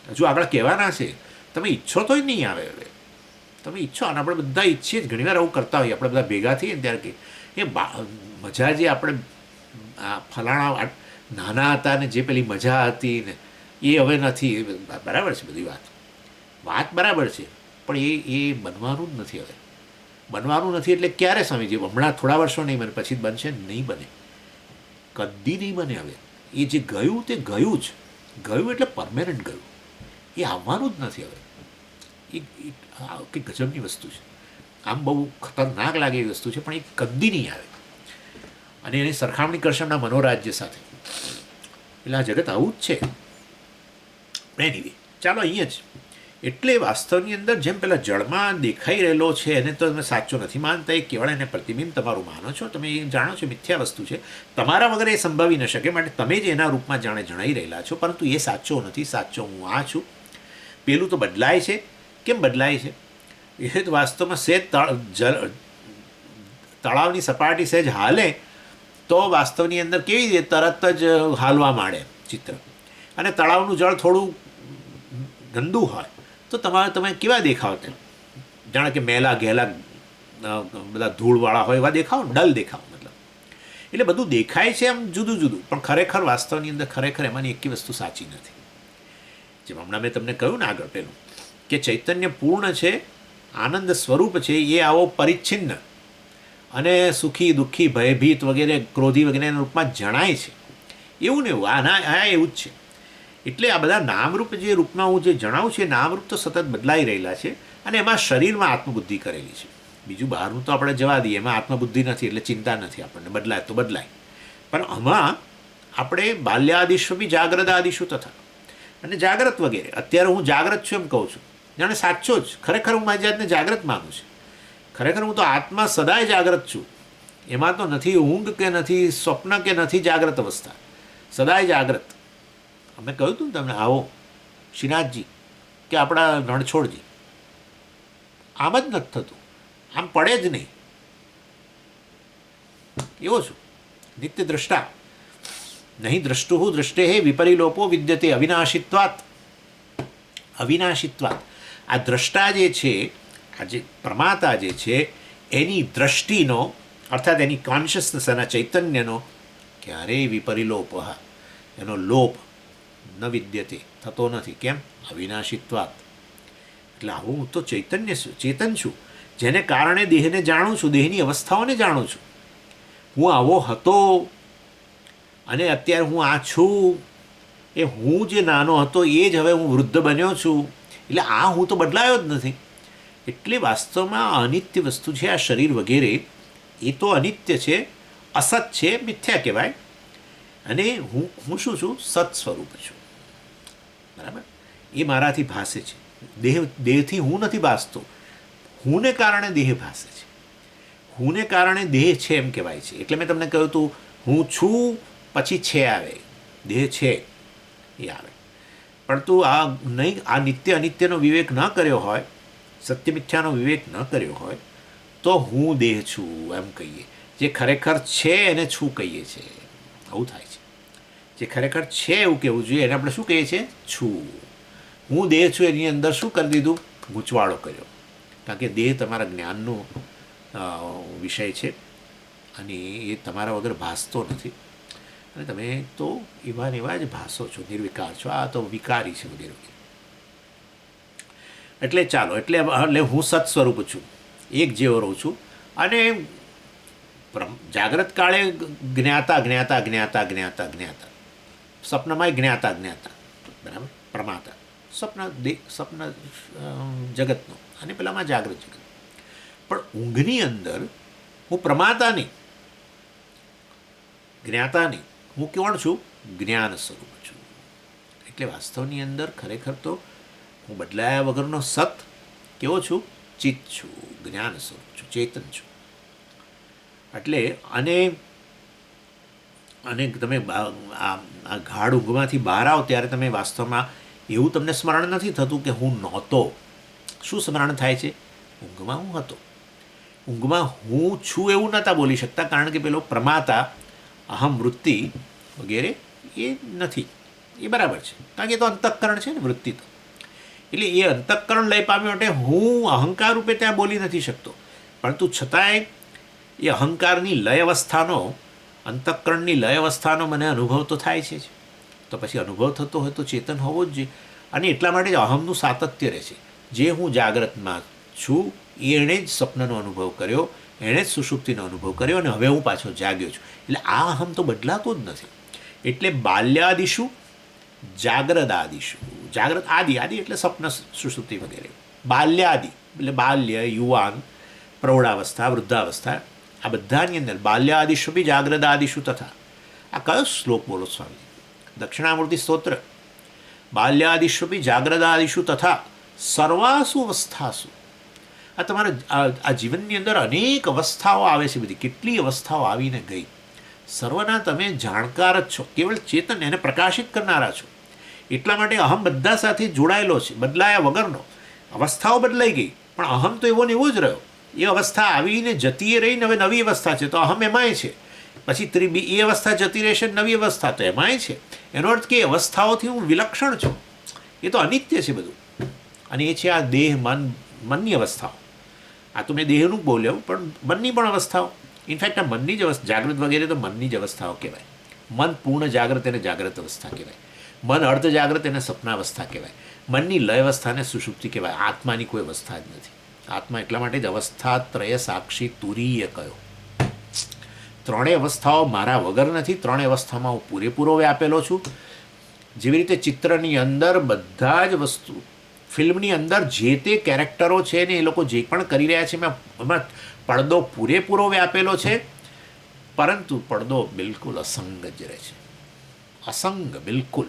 હજુ આગળ કહેવાના છે. તમે ઈચ્છો તોય નહીં આવે. હવે તમે ઈચ્છો, અને આપણે બધા ઈચ્છીએ જ, ઘણીવાર આવું કરતા હોઈએ. આપણે બધા ભેગા થઈએ ને ત્યારે કે એ મજા જે આપણે ફલાણા નાના હતા ને જે પેલી મજા હતી ને એ હવે નથી. બરાબર છે બધી વાત બરાબર છે, પણ એ બનવાનું જ નથી. હવે બનવાનું નથી એટલે ક્યારે સ્વામીજી? હમણાં થોડા વર્ષો નહીં બને, પછી જ બનશે? નહીં બને, કદી નહીં બને. હવે એ જે ગયું તે ગયું જ ગયું, એટલે પરમેનન્ટ ગયું. એ આવવાનું જ નથી. હવે એ કંઈક ગજબની વસ્તુ છે. આમ બહુ ખતરનાક લાગે એવી વસ્તુ છે, પણ એ કદી નહીં આવે. અને એની સરખામણી કરશે એમના મનોરાજ્ય સાથે. એટલે આ જગત આવું જ છે. એનીવે, ચાલો અહીંયા જ. એટલે વાસ્તવની અંદર જેમ પેલા જળમાં દેખાઈ રહેલો છે એને તો તમે સાચો નથી માનતા, એ કેવળ એને પ્રતિબિંબ તમારું માનો છો. તમે એ જાણો છો મિથ્યા વસ્તુ છે, તમારા વગર એ સંભવી ન શકે, માટે તમે જ એના રૂપમાં જણાઈ રહેલા છો. પરંતુ એ સાચો નથી. સાચો હું આ છું. પેલું તો બદલાય છે. કેમ બદલાય છે? એ તો વાસ્તવમાં સહેજ તળાવની સપાટી સહેજ હાલે તો વાસ્તવની અંદર કેવી રીતે તરત જ હાલવા માંડે ચિત્ર. અને તળાવનું જળ થોડું ગંદુ હોય તો તમે કેવા દેખાવ? તેમ જાણે કે મેલા ઘેલા બધા ધૂળવાળા હોય એવા દેખાવ, ડલ દેખાવ. મતલબ એટલે બધું દેખાય છે એમ જુદું જુદું, પણ ખરેખર વાસ્તવની અંદર ખરેખર એમાંની એકી વસ્તુ સાચી નથી. જેમ હમણાં મેં તમને કહ્યું ને આગળ પેલું, કે ચૈતન્ય પૂર્ણ છે, આનંદ સ્વરૂપ છે, એ આવો પરિચ્છિન્ન અને સુખી દુઃખી ભયભીત વગેરે ક્રોધી વગેરેના રૂપમાં જણાય છે. એવું ને એવું આ એવું જ છે. એટલે આ બધા નામરૂપ જે રૂપમાં હું જે જણાવું છું એ નામરૂપ તો સતત બદલાઈ રહેલા છે. અને એમાં શરીરમાં આત્મબુદ્ધિ કરેલી છે. બીજું બહારનું તો આપણે જવા દઈએ, એમાં આત્મબુદ્ધિ નથી એટલે ચિંતા નથી આપણને. બદલાય તો બદલાય, પણ આમાં આપણે બાલ્યાદિશુ બી જાગ્રદાદિશુ તથા અને જાગ્રત વગેરે. અત્યારે હું જાગ્રત છું એમ કહું છું, જાણે સાચો જ. ખરેખર હું મારી જાતને જાગ્રત માનું છું. ખરેખર હું તો આત્મા સદાય જાગ્રત છું. એમાં તો નથી ઊંઘ કે નથી સ્વપ્ન કે નથી જાગ્રત અવસ્થા, સદાય જાગ્રત. અમે કહ્યું હતું ને તમને, આવો શ્રીનાથજી કે આપણા રણછોડજી, આમ જ નથી થતું. આમ પડે જ નહીં. એવો છું નિત્ય દ્રષ્ટા. નહીં દ્રષ્ટુ દ્રષ્ટે હે વિપરિલોપો વિદ્યતે અવિનાશિત્વાત. અવિનાશિત્વાત. આ દ્રષ્ટા જે છે, આ જે પ્રમાતા જે છે, એની દ્રષ્ટિનો અર્થાત એની કોન્શિયસનેસ, એના ચૈતન્યનો ક્યારેય વિપરિલોપ, એનો લોપ ન વિદ્યતે, થતો નથી. કેમ? અવિનાશિત્વાત. એટલે આવું હું તો ચેતન છું, જેને કારણે દેહને જાણું છું, દેહની અવસ્થાઓને જાણું છું. હું આવો હતો અને અત્યારે હું આ છું. એ હું જે નાનો હતો એ જ હવે હું વૃદ્ધ બન્યો છું. એટલે આ હું તો બદલાયો જ નથી. એટલે વાસ્તવમાં અનિત્ય વસ્તુ છે આ શરીર વગેરે. એ તો અનિત્ય છે, અસત છે, મિથ્યા કહેવાય. અને હું શું છું? સત સ્વરૂપ છું. બરાબર? એ મારાથી ભાસે છે. દેહથી હું નથી ભાસતો. હુંને કારણે દેહ ભાસે છે. હુંને કારણે દેહ છે એમ કહેવાય છે. એટલે મેં તમને કહ્યું હતું, હું છું પછી છે આવે, દેહ છે એ આવે. પણ તું આ નહીં, આ નિત્ય અનિત્યનો વિવેક ન કર્યો હોય, સત્ય મિથ્યાનો વિવેક ન કર્યો હોય, તો હું દેહ છું એમ કહીએ. જે ખરેખર છે એને છું કહીએ છીએ. આવું થાય છે. જે ખરેખર છે એવું કહેવું જોઈએ એને આપણે શું કહીએ છીએ? છું. હું દેહ છું એની અંદર શું કરી દીધું? ગૂંચવાડો કર્યો. કારણ કે દેહ તમારા જ્ઞાનનો વિષય છે અને એ તમારા વગર ભાસતો નથી. અને તમે તો એવા ને એવા જ ભાસો છો, નિર્વિકાર છો. આ તો વિકારી છે વગેરે. એટલે ચાલો, એટલે હું સત સ્વરૂપ છું. એક જેવો રહું છું. અને જાગ્રત કાળે જ્ઞાતા જ્ઞાતા જ્ઞાતા જ્ઞાતા જ્ઞાતા, સ્વપ્નમાંય જ્ઞાતા જ્ઞાતા, બરાબર, પ્રમાતા, સ્વપ્ન જગતનો, અને પેલામાં જાગૃત જગત. પણ ઊંઘની અંદર હું પ્રમાતા નહીં, જ્ઞાતા નહીં, હું કોણ છું? જ્ઞાન સ્વરૂપ છું. એટલે વાસ્તવની અંદર ખરેખર તો હું બદલાયા વગરનો સત કેવો છું? ચિત્ત છું, જ્ઞાન સ્વરૂપ છું, ચેતન છું. એટલે અને તમે આ ગાઢ ઊંઘમાંથી બહાર આવો ત્યારે તમે વાસ્તવમાં એવું તમને સ્મરણ નથી થતું કે હું નહોતો. શું સ્મરણ થાય છે? ઊંઘમાં હું હતો. ઊંઘમાં હું છું એવું નહોતા બોલી શકતા, કારણ કે પેલો પ્રમાતા, અહમ, વૃત્તિ વગેરે એ નથી. એ બરાબર છે, કારણ કે એ તો અંતઃકરણ છે ને, વૃત્તિ તો. એટલે એ અંતઃકરણ લઈ પામ્યા માટે હું અહંકાર રૂપે ત્યાં બોલી નથી શકતો. પરંતુ છતાંય એ અહંકારની લય અવસ્થાનો, અંતઃકરણની લય અવસ્થાનો મને અનુભવ તો થાય છે જ. તો પછી અનુભવ થતો હોય તો ચેતન હોવો જ જોઈએ. અને એટલા માટે જ અહમનું સાતત્ય રહે છે. જે હું જાગ્રતમાં છું એણે જ સ્વપ્નનો અનુભવ કર્યો, એણે જ સુષુપ્તિનો અનુભવ કર્યો, અને હવે હું પાછો જાગ્યો છું. એટલે આ અહમ તો બદલાતો જ નથી. એટલે બાલ્યાદિશુ જાગ્રદાદિશુ, જાગ્રત આદિ, આદિ એટલે સ્વપ્ન સુષુપ્તિ વગેરે, બાલ્યાદિ એટલે બાલ્ય, યુવાન, પ્રૌઢાવસ્થા, વૃદ્ધાવસ્થા, આ બધાની અંદર બાલ્યાદિશુ બી જાગ્રદાદિશુ તથા. આ કયો શ્લોક બોલો સ્વામી? દક્ષિણામૂર્તિ સ્તોત્ર. બાલ્યાદિશુ બી જાગ્રદાદિશુ તથા સર્વાસુ અવસ્થાસુ. આ તમારા આ જીવનની અંદર અનેક અવસ્થાઓ આવે છે. બધી કેટલી અવસ્થાઓ આવીને ગઈ. સર્વના તમે જાણકાર જ છો, કેવળ ચેતન, એને પ્રકાશિત કરનારા છો. એટલા માટે અહમ બધા સાથે જોડાયેલો છે, બદલાયા વગરનો. અવસ્થાઓ બદલાઈ ગઈ, પણ અહમ તો એવો ને એવો જ રહ્યો. એ અવસ્થા આવીને જતી રહીને હવે નવી અવસ્થા છે, તો અહમ એમાંય છે. પછી એ અવસ્થા જતી રહેશે, નવી અવસ્થા તો એમાંય છે. એનો અર્થ કે અવસ્થાઓથી હું વિલક્ષણ છું. એ તો અનિત્ય છે બધું. અને એ છે આ દેહ, મનની અવસ્થાઓ. આ તો મેં દેહનું બોલ્યો, પણ મનની પણ અવસ્થાઓ. ઇનફેક્ટ આ મનની જ અવસ્થા, જાગૃત વગેરે તો મનની જ અવસ્થાઓ કહેવાય. મન પૂર્ણ જાગ્રત એને જાગ્રત અવસ્થા કહેવાય. મન અર્ધ જાગ્રત એને સપનાવસ્થા કહેવાય. મનની લય અવસ્થાને સુષુપ્તિ કહેવાય. આત્માની કોઈ અવસ્થા જ નથી. આત્મા એટલા માટે જ અવસ્થા ત્રય સાક્ષી તુરીય કયો. ત્રણેય અવસ્થાઓ મારા વગર નથી. ત્રણેય અવસ્થામાં હું પૂરેપૂરો વ્યાપેલો છું. જેવી રીતે ચિત્રની અંદર બધા જ વસ્તુ, ફિલ્મની અંદર જે તે કેરેક્ટરો છે ને એ લોકો જે પણ કરી રહ્યા છે એમાં પડદો પૂરેપૂરો વ્યાપેલો છે. પરંતુ પડદો બિલકુલ અસંગ જ રહે છે. અસંગ બિલકુલ.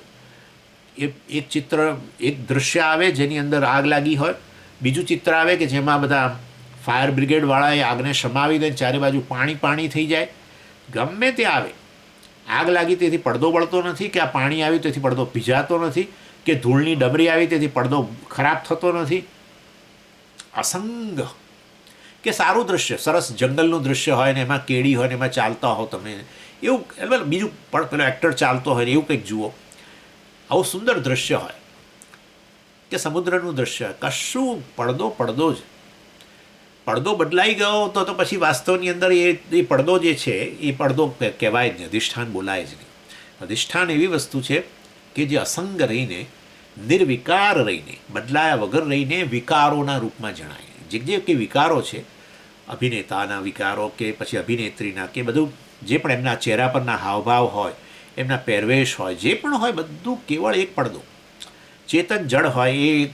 એક ચિત્ર, એક દૃશ્ય આવે જેની અંદર આગ લાગી હોય, બીજું ચિત્ર આવે કે જેમાં બધા ફાયર બ્રિગેડવાળાએ આગને શમાવી દે, ચારે બાજુ પાણી પાણી થઈ જાય. ગમે તે આવે, આગ લાગી તેથી પડદો બળતો નથી, કે આ પાણી આવ્યું તેથી પડદો ભીજાતો નથી, કે ધૂળની ડમરી આવી તેથી પડદો ખરાબ થતો નથી. અસંગ. કે સારું દૃશ્ય, સરસ જંગલનું દૃશ્ય હોય ને એમાં કેડી હોય ને એમાં ચાલતા હો તમે, એવું બીજું પણ પેલો એક્ટર ચાલતો હોય ને એવું કંઈક જુઓ, આવું સુંદર દૃશ્ય હોય, કે સમુદ્રનું દૃશ્ય, કશું પડદો પડદો જ. પડદો બદલાઈ ગયો તો પછી વાસ્તવની અંદર એ પડદો જે છે એ પડદો કહેવાય જ નહીં, અધિષ્ઠાન બોલાય જ નહીં. અધિષ્ઠાન એવી વસ્તુ છે કે જે અસંગ રહીને, નિર્વિકાર રહીને, બદલાયા વગર રહીને વિકારોના રૂપમાં જણાય. જે કંઈ વિકારો છે, અભિનેતાના વિકારો કે પછી અભિનેત્રીના, કે બધું જે પણ એમના ચહેરા પરના હાવભાવ હોય, એમના પહેરવેશ હોય, જે પણ હોય, બધું કેવળ એક પડદો. ચેતન જળ હોય એ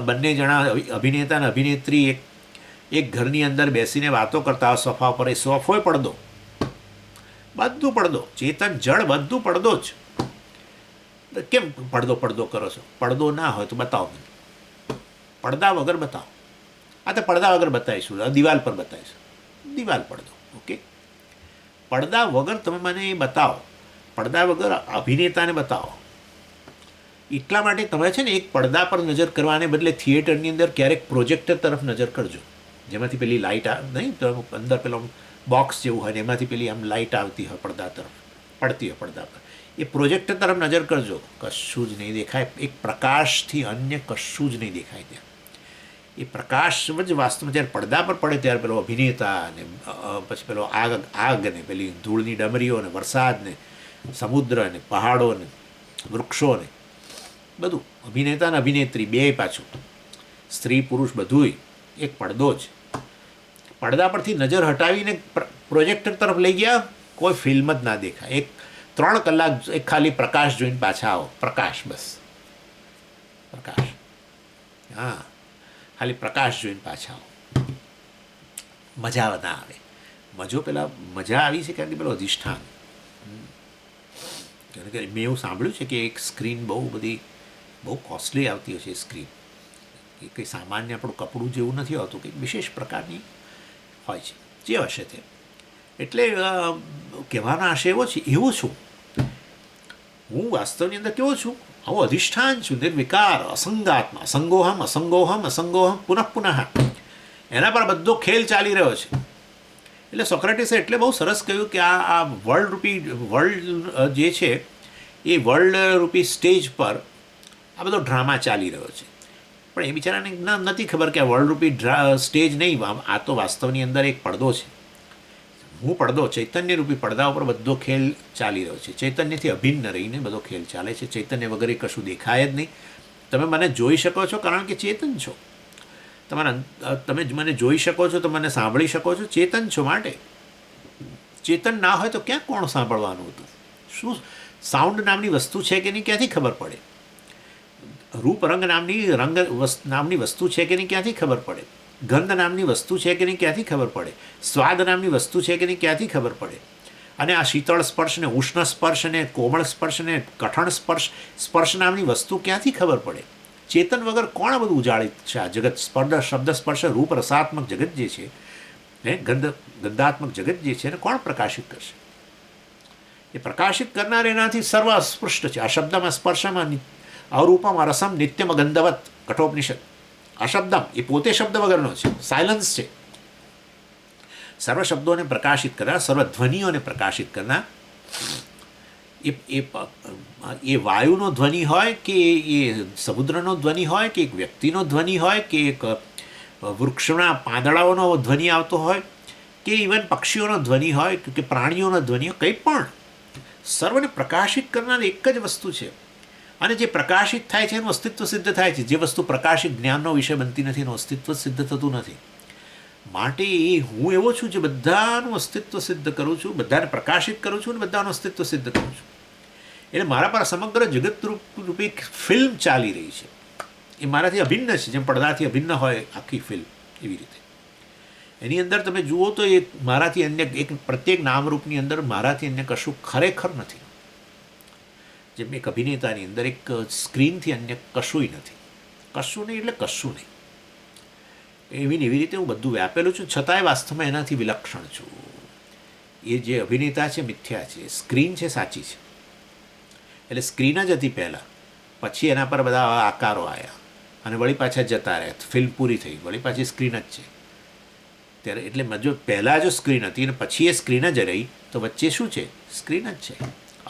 બંને જણા, અભિનેતા અને અભિનેત્રી, એક ઘરની અંદર બેસીને વાતો કરતા હોય સોફા પર, એ સોફોય પડદો, બધું પડદો. ચેતન જળ બધું પડદો જ. કેમ પડદો પડદો કરો છો? પડદો ના હોય તો બતાવો મને, પડદા વગર બતાવો. આ તો પડદા વગર બતાવીશું, દિવાલ પર બતાવીશું, દિવાલ પડદો. ઓકે, પડદા વગર તમે મને એ બતાવો, પડદા વગર અભિનેતાને બતાવો. એટલા માટે તમે છે ને એક પડદા પર નજર કરવાને બદલે થિયેટરની અંદર ક્યારેક પ્રોજેક્ટર તરફ નજર કરજો, જેમાંથી પેલી લાઇટ નહીં તો અંદર પેલો બોક્સ જેવું હોય ને એમાંથી પેલી આમ લાઇટ આવતી હોય પડદા તરફ, પડતી હોય પડદા પર. એ પ્રોજેક્ટર તરફ નજર કરજો, કશું જ નહીં દેખાય. એક પ્રકાશથી અન્ય કશું જ નહીં દેખાય ત્યાં. એ પ્રકાશ જ વાસ્તવમાં જ્યારે પડદા પર પડે ત્યારે પેલો અભિનેતા ને પછી પેલો આગ ને પેલી ધૂળની ડમરીઓ ને વરસાદ ને સમુદ્ર ને પહાડો ને વૃક્ષો ને બધું, અભિનેતા અને અભિનેત્રી બે, પાછું સ્ત્રી પુરુષ બધુંય એક પડદો જ. પડદા પરથી નજર હટાવીને પ્રોજેક્ટર તરફ લઈ ગયા, કોઈ ફિલ્મ જ ના દેખાય. 3 કલાક એક ખાલી પ્રકાશ જોઈને પાછા આવો. પ્રકાશ, બસ પ્રકાશ. હા, ખાલી પ્રકાશ જોઈને પાછા આવો. મજા ના આવે. મજા આવી છે કારણ કે પેલો અધિષ્ઠાન. કારણ કે મેં એવું સાંભળ્યું છે કે એક સ્ક્રીન બહુ કોસ્ટલી આવતી હોય છે. સ્ક્રીન એ કંઈ સામાન્ય આપણું કપડું જેવું નથી હોતું, કંઈક વિશેષ પ્રકારની હોય છે, જે હશે તે. એટલે કહેવાનો આશય એવો છે, એવો છું હું વાસ્તવની અંદર. કેવો છું? આવો અધિષ્ઠાન છું, નિર્વિકાર, અસંગાત્મા, અસંગોહમ પુનઃ પુનઃ. એના પર બધો ખેલ ચાલી રહ્યો છે. એટલે સોક્રેટિસે એટલે બહુ સરસ કહ્યું કે આ વર્લ્ડ જે છે એ વર્લ્ડ રૂપી સ્ટેજ પર આ બધો ડ્રામા ચાલી રહ્યો છે. પણ એ બિચારાને નથી ખબર કે આ વર્લ્ડ રૂપી સ્ટેજ નહીં, આ તો વાસ્તવની અંદર એક પડદો છે. હું પડદો, ચૈતન્ય રૂપી પડદા ઉપર બધો ખેલ ચાલી રહ્યો છે. ચૈતન્યથી અભિન્ન રહીને બધો ખેલ ચાલે છે. ચૈતન્ય વગર કશું દેખાય જ નહીં. તમે મને જોઈ શકો છો કારણ કે ચેતન છો. તમે મને જોઈ શકો છો, તો મને સાંભળી શકો છો, ચેતન છો. માટે ચેતન ના હોય તો ક્યાં કોણ સાંભળવાનું હતું? શું સાઉન્ડ નામની વસ્તુ છે કે નહીં, ક્યાંથી ખબર પડે? રૂપ નામની વસ્તુ છે કે નહીં, ક્યાંથી ખબર પડે? ગંધ નામની વસ્તુ છે કે નહીં, ક્યાંથી ખબર પડે? સ્વાદ નામની વસ્તુ છે કે નહીં, ક્યાંથી ખબર પડે? અને આ શીતળ સ્પર્શ ને ઉષ્ણ સ્પર્શ ને કોમળ સ્પર્શ ને કઠણ સ્પર્શ નામની વસ્તુ ક્યાંથી ખબર પડે? ચેતન વગર કોણ આ બધું ઉજાળિત છે? આ જગત શબ્દ સ્પર્શ રૂપ રસાત્મક જગત જે છે, ગંધાત્મક જગત જે છે, એને કોણ પ્રકાશિત કરશે? એ પ્રકાશિત કરનાર એનાથી સર્વ અસ્પૃષ્ટ છે. આ શબ્દમાં સ્પર્શમાં અરૂપમ રસમ નિત્યમ ગંધવત. કઠોપનિષદ. અશબ્દમ એ પોતે શબ્દ વગરનો છે, સાયલન્સ છે. સર્વ શબ્દોને પ્રકાશિત કરનાર, સર્વ ધ્વનિઓને પ્રકાશિત કરનાર. એ વાયુનો ધ્વનિ હોય કે એ સમુદ્રનો ધ્વનિ હોય કે એક વ્યક્તિનો ધ્વનિ હોય કે એક વૃક્ષના પાંદડાઓનો ધ્વનિ આવતો હોય કે ઇવન પક્ષીઓનો ધ્વનિ હોય કે પ્રાણીઓનો ધ્વનિ હોય, કંઈ પણ સર્વને પ્રકાશિત કરનાર એક જ વસ્તુ છે. અને જે પ્રકાશિત થાય છે એનું અસ્તિત્વ સિદ્ધ થાય છે. જે વસ્તુ પ્રકાશિત જ્ઞાનનો વિષય બનતી નથી એનું અસ્તિત્વ સિદ્ધ થતું નથી. માટે હું એવો છું જે બધાનું અસ્તિત્વ સિદ્ધ કરું છું, બધાને પ્રકાશિત કરું છું અને બધાનું અસ્તિત્વ સિદ્ધ કરું છું. એટલે મારા પર સમગ્ર જગત રૂપી ફિલ્મ ચાલી રહી છે. એ મારાથી અભિન્ન છે, જેમ પડદાથી અભિન્ન હોય આખી ફિલ્મ, એવી રીતે એની અંદર તમે જુઓ તો એ મારાથી અન્ય એક પ્રત્યેક નામરૂપની અંદર મારાથી અન્ય કશું ખરેખર નથી. જેમ એક અભિનેતાની અંદર એક સ્ક્રીનથી અન્ય કશુંય નથી. કશું નહીં એટલે કશું નહીં. એવી રીતે હું બધું વ્યાપેલું છું, છતાંય વાસ્તવમાં એનાથી વિલક્ષણ છું. એ જે અભિનેતા છે મિથ્યા છે, સ્ક્રીન છે સાચી છે. એટલે સ્ક્રીન જ હતી પહેલાં, પછી એના પર બધા આકારો આવ્યા અને વળી પાછા જતા રહ્યા. ફિલ્મ પૂરી થઈ, વળી પાછી સ્ક્રીન જ છે ત્યારે. એટલે જો પહેલાં જો સ્ક્રીન હતી અને પછી એ સ્ક્રીન જ રહી, તો વચ્ચે શું છે? સ્ક્રીન જ છે.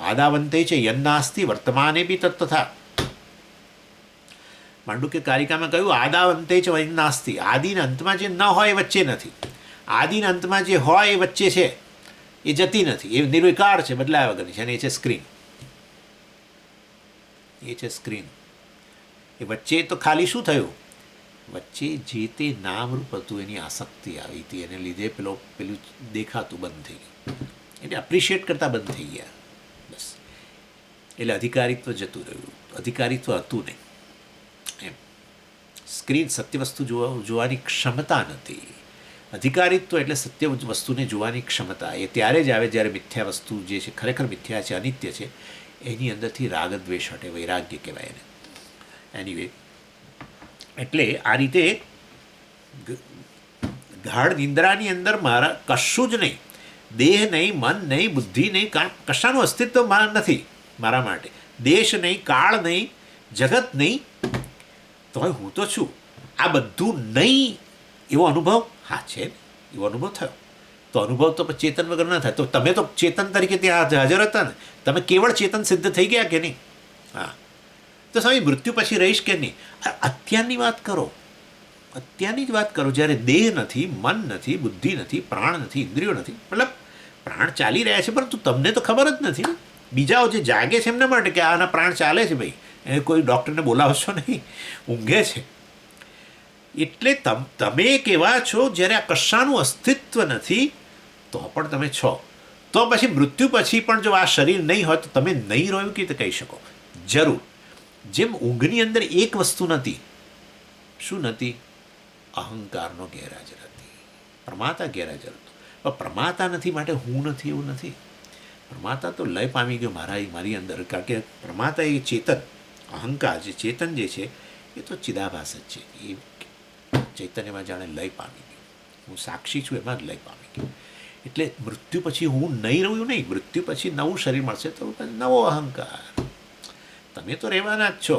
આદાવંતે છે યન્નાસ્તિ વર્તમાને બી તત્તથા. માંડુક્ય કારિકામાં કહ્યું આદાવંતે છે યન્નાસ્તિ. આદિના અંતમાં જે ન હોય એ વચ્ચે નથી. આદિના અંતમાં જે હોય એ વચ્ચે છે, એ જતી નથી, એ નિર્વિકાર છે, બદલાયા વગરની છે. અને એ છે સ્ક્રીન. એ છે સ્ક્રીન. એ વચ્ચે તો ખાલી શું થયું? વચ્ચે જે તે નામરૂપ હતું એની આસક્તિ આવી હતી, એને લીધે પેલું દેખાતું બંધ થઈ ગયું. એટલે અપ્રિશિએટ કરતાં બંધ થઈ ગયા. બસ. એટલે અધિકારીત્વ જતું રહ્યું. અધિકારીત્વ હતું નહીં એમ. સ્ક્રીન સત્ય વસ્તુ જોવાની ક્ષમતા નથી. અધિકારીત્વ એટલે સત્ય વસ્તુને જોવાની ક્ષમતા. એ ત્યારે જ આવે જ્યારે મિથ્યા વસ્તુ જે છે, ખરેખર મિથ્યા છે, અનિત્ય છે, એની અંદરથી રાગદ્વેષ હટે. વૈરાગ્ય કહેવાય એને. એનીવે, એટલે આ રીતે ગાઢ નિંદ્રાની અંદર મારા કશું જ નહીં, દેહ નહીં, મન નહીં, બુદ્ધિ નહીં, કારણ કશાનું અસ્તિત્વ મારા નથી. મારા માટે દેશ નહીં, કાળ નહીં, જગત નહીં, તો હું તો છું. આ બધું નહીં એવો અનુભવ, હા છે, એવો અનુભવ થયો. તો અનુભવ તો ચેતન વગર ન થાય. તો તમે તો ચેતન તરીકે ત્યાં હાજર હતા ને, તમે કેવળ ચેતન સિદ્ધ થઈ ગયા કે નહીં? હા. તો સ્વામી મૃત્યુ પછી રહીશ કે નહીં? અત્યારની વાત કરો, અત્યારની જ વાત કરો, જ્યારે દેહ નથી, મન નથી, બુદ્ધિ નથી, પ્રાણ નથી, ઇન્દ્રિયો નથી. મતલબ પ્રાણ ચાલી રહ્યા છે, પરંતુ તમને તો ખબર જ નથી ને. બીજાઓ જે જાગે છે એમના માટે કે આના પ્રાણ ચાલે છે, ભાઈ એને કોઈ ડૉક્ટરને બોલાવશો નહીં, ઊંઘે છે. એટલે તમે કેવા છો જ્યારે આ કશાનું અસ્તિત્વ નથી તો પણ તમે છો. તો પછી મૃત્યુ પછી પણ જો આ શરીર નહીં હોય તો તમે નહીં રહ્યું કે કહી શકો? જરૂર. જેમ ઊંઘની અંદર એક વસ્તુ નથી. શું નથી? અહંકારનો ગેરહાજર હતી. પ્રમાતા ગેરહાજર હતો. પણ પ્રમાતા નથી માટે હું નથી એવું નથી. પ્રમાતા તો લય પામી ગયો મારી અંદર. કારણ કે પ્રમાતા એ ચેતન, અહંકાર જે ચેતન જે છે એ તો ચિદાભાસ જ છે. એ ચૈતન્યમાં જાણે લય પામી ગયું. હું સાક્ષી છું એમાં જ લય પામી ગયું. એટલે મૃત્યુ પછી હું નહીં રહ્યું નહીં. મૃત્યુ પછી નવું શરીર મળશે તો નવો અહંકાર. તમે તો રહેવાના જ છો.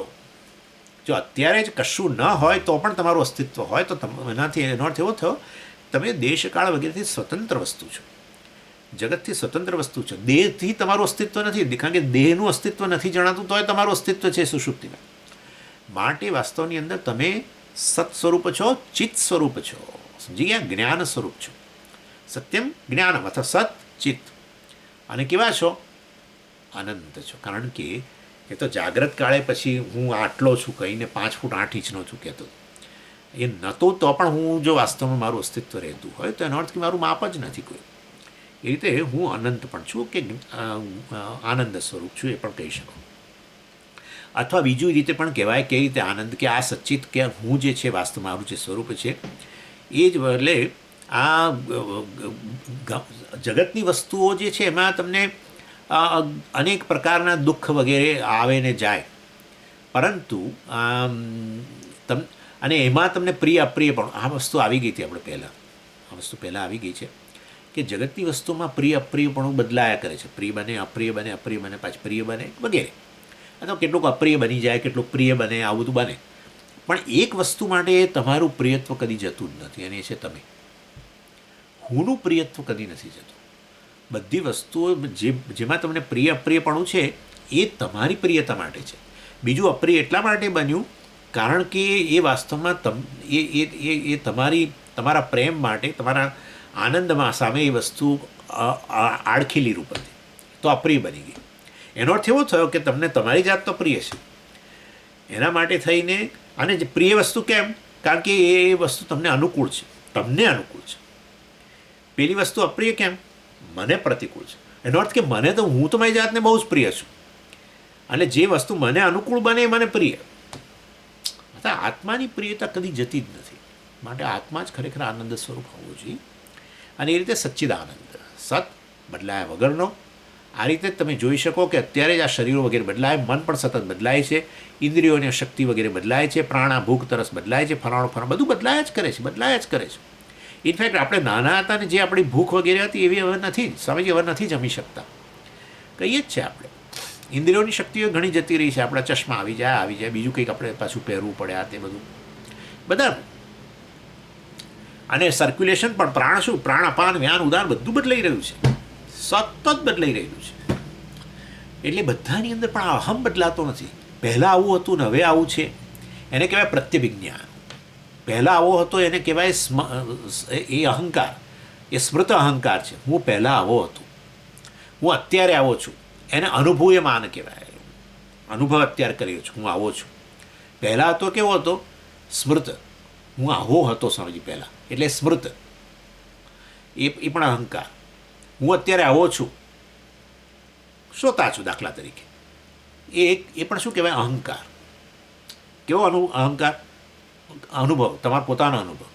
જો અત્યારે જ કશું ન હોય તો પણ તમારું અસ્તિત્વ હોય તો એનાથી એનો અર્થ એવો થયો તમે દેશકાળ વગેરેથી સ્વતંત્ર વસ્તુ છો. જગતથી સ્વતંત્ર વસ્તુ છો. દેહથી તમારું અસ્તિત્વ નથી. કારણ કે દેહનું અસ્તિત્વ નથી જણાતું તોય તમારું અસ્તિત્વ છે સુષુપ્તિમાં. માટે વાસ્તવની અંદર તમે સત સ્વરૂપ છો, ચિત્ત સ્વરૂપ છો. સમજી ગયા? જ્ઞાન સ્વરૂપ છો. સત્યમ જ્ઞાનમ અથવા સત ચિત્ત. અને કેવા છો? અનંત છો. કારણ કે એ તો જાગ્રત કાળે પછી હું આટલો છું કહીને 5 ફૂટ 8 ઇંચનો છું કહેતો. એ નહોતો તો પણ હું જો વાસ્તવમાં મારું અસ્તિત્વ રહેતું હોય તો એનો અર્થ કે મારું માપ જ નથી કોઈ. એ રીતે હું અનંત પણ છું કે આનંદ સ્વરૂપ છું એ પણ કહી શકો. અથવા બીજી રીતે પણ કહેવાય કઈ રીતે આનંદ કે આ સચ્ચિત કે હું જે છે વાસ્તવ મારું જે સ્વરૂપ છે એ જ. એટલે આ જગતની વસ્તુઓ જે છે એમાં તમને અનેક પ્રકારના દુઃખ વગેરે આવે ને જાય, પરંતુ અને એમાં તમને પ્રિય અપ્રિય પણ આ વસ્તુ આવી ગઈ હતી આપણે પહેલાં. આ વસ્તુ પહેલાં આવી ગઈ છે કે જગતની વસ્તુમાં પ્રિય અપ્રિયપણું બદલાયા કરે છે. પ્રિય બને, અપ્રિય બને, અપ્રિય બને, પાછું પ્રિય બને વગેરે. અથવા કેટલુંક અપ્રિય બની જાય, કેટલુંક પ્રિય બને, આવું બધું બને. પણ એક વસ્તુ માટે તમારું પ્રિયત્વ કદી જતું જ નથી અને એ છે તમે. હુંનું પ્રિયત્વ કદી નથી જતું. બધી વસ્તુઓ જેમાં તમને પ્રિય અપ્રિયપણું છે એ તમારી પ્રિયતા માટે છે. બીજું અપ્રિય એટલા માટે બન્યું કારણ કે એ વાસ્તવમાં એ તમારા પ્રેમ માટે, તમારા આનંદમાં સામે એ વસ્તુ આડખીલી રૂપ હતી તો અપ્રિય બની ગઈ. એનો અર્થ એવો થયો કે તમને તમારી જાત તો પ્રિય છે એના માટે થઈને. અને જે પ્રિય વસ્તુ કેમ? કારણ કે એ વસ્તુ તમને અનુકૂળ છે, તમને અનુકૂળ છે. પેલી વસ્તુ અપ્રિય કેમ? મને પ્રતિકૂળ છે. એનો અર્થ કે મને તો હું તો મારી જાતને બહુ જ પ્રિય છું અને જે વસ્તુ મને અનુકૂળ બને એ મને પ્રિય. આત્માની પ્રિયતા કદી જતી જ નથી. માટે આત્મા જ ખરેખર આનંદ સ્વરૂપ હોવું જોઈએ. અને એ રીતે સચ્ચિદાનંદ, સત બદલાયા વગરનો. આ રીતે તમે જોઈ શકો કે અત્યારે જ આ શરીરો વગેરે બદલાય, મન પણ સતત બદલાય છે, ઇન્દ્રિયોની શક્તિ વગેરે બદલાય છે, પ્રાણા ભૂખ તરસ બદલાય છે, ફરાણો બધું બદલાયા જ કરે છે, બદલાયા જ કરે છે. ઇનફેક્ટ આપણે નાના હતા ને જે આપણી ભૂખ વગેરે હતી એવી હવે નથી. સ્વામીજી હવે નથી જમી શકતા. કહીએ જ છે આપણે ઇન્દ્રિયોની શક્તિઓ ઘણી જતી રહી છે. આપણા ચશ્મા આવી જાય, બીજું કંઈક આપણે પાછું પહેરવું પડે, આ તે બધું બધા. અને સર્ક્યુલેશન પણ પ્રાણ શું પ્રાણાપાન વ્યાન ઉદાન બધું બદલાઈ રહ્યું છે, સતત બદલાઈ રહ્યું છે. એટલે બધાની અંદર પણ અહમ બદલાતો નથી. પહેલાં આવું હતું ને હવે આવું છે એને કહેવાય પ્રત્યભિજ્ઞા. પહેલાં આવો હતો એને કહેવાય એ અહંકાર, એ સ્મૃત અહંકાર છે. હું પહેલાં આવો હતો, હું અત્યારે આવો છું, એને અનુભૂયમાન કહેવાય. અનુભવ અત્યારે કર્યો છું, હું આવો છું. પહેલાં હતો કેવો હતો? સ્મૃત. હું આવો હતો સમજી પહેલાં, એટલે સ્મૃત એ પણ અહંકાર. હું અત્યારે આવો છું, શ્રોતા છું દાખલા તરીકે, એ પણ શું કહેવાય? અહંકાર. કેવો અહંકાર? અનુભવ, તમારો પોતાનો અનુભવ.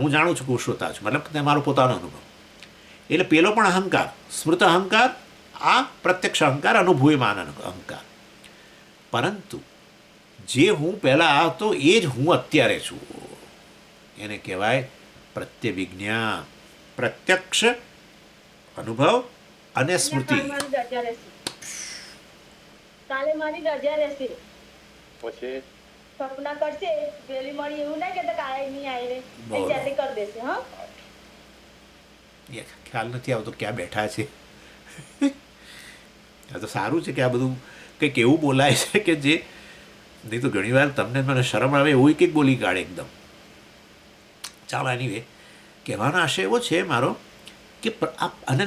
હું જાણું છું કે હું શ્રોતા છું, મતલબ તમારો પોતાનો અનુભવ. એટલે પેલો પણ અહંકાર, સ્મૃત અહંકાર, આ પ્રત્યક્ષ અહંકાર, અનુભૂયમાન અહંકાર. પરંતુ જે હું પહેલાં આ હતો એ જ હું અત્યારે છું એને કહેવાય પ્રત્યભિજ્ઞા. પ્રત્યક્ષ અનુભવ અને સ્મૃતિ.
કાલે મારી રજા રહેશે
પછી
સપના કરશે પેલી મળી એવું ના કે કાલે નહીં આવી રે એ જાતે કરી દેશે. હા,
એ ખ્યાલ નથી આવતો ક્યાં બેઠા છે. આ તો સારું છે કે આ બધું કંઈક એવું બોલાય છે કે જે નહીં તો ઘણીવાર તમને મને શરમ આવે એવું કંઈક બોલી કાઢે એકદમ. ચાલો એની વે કહેવાનો આશય એવો છે મારો કે અને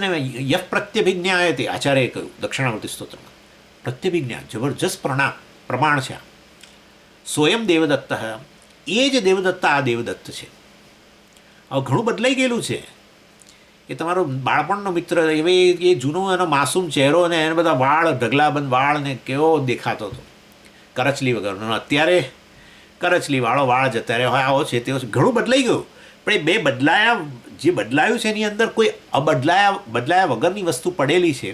યહ પ્રત્યભિજ્ઞા તે આચાર્યએ કહ્યું દક્ષિણાવર્તી સ્તોત્રમાં. પ્રત્યભિજ્ઞા જબરજસ્ત પ્રમાણ છે. સ્વયં દેવદત્ત એ જ દેવદત્ત આ દેવદત્ત છે. હવે ઘણું બદલાઈ ગયેલું છે. એ તમારો બાળપણનો મિત્ર એ જૂનો એનો માસૂમ ચહેરો અને એને બધા વાળ ઢગલાબંધ વાળ ને કેવો દેખાતો હતો કરચલી વગરનો. અત્યારે કરચલીવાળો વાળ જ અત્યારે હવે આવો છે તેવો છે. ઘણું બદલાઈ ગયું. પણ એ બે બદલાયા જે બદલાયું છે એની અંદર કોઈ બદલાયા વગરની વસ્તુ પડેલી છે.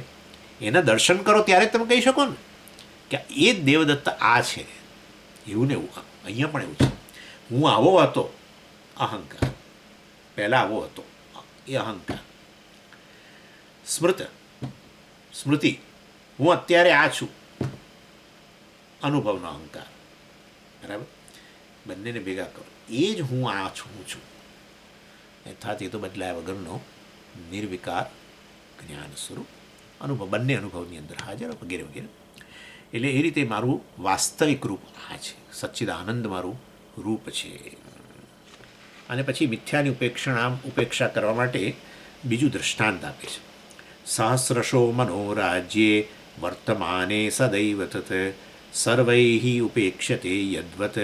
એના દર્શન કરો ત્યારે તમે કહી શકો ને કે એ જ દેવદત્ત આ છે. એવું ને એવું અહીંયા પણ એવું છે. હું આવો હતો અહંકાર, પહેલાં આવો હતો એ અહંકાર. સ્મૃતિ હું અત્યારે આ છું અનુભવનો અહંકાર. બરાબર, બંનેને ભેગા કરો એ જ હું આ છું. અર્થાત એ તો બદલાયા વગરનો નિર્વિકાર જ્ઞાન સ્વરૂપ અનુભવ, બંને અનુભવની અંદર હાજર વગેરે વગેરે. એટલે એ રીતે મારું વાસ્તવિક રૂપ આ છે, સચ્ચિદાનંદ મારું રૂપ છે. અને પછી મિથ્યાની ઉપેક્ષા કરવા માટે બીજું દૃષ્ટાંત આપે છે. સહસ્રશો મનોરાજ્યે વર્તમાને સદૈવ તત સર્વૈઃ ઉપેક્ષતે યદ્વત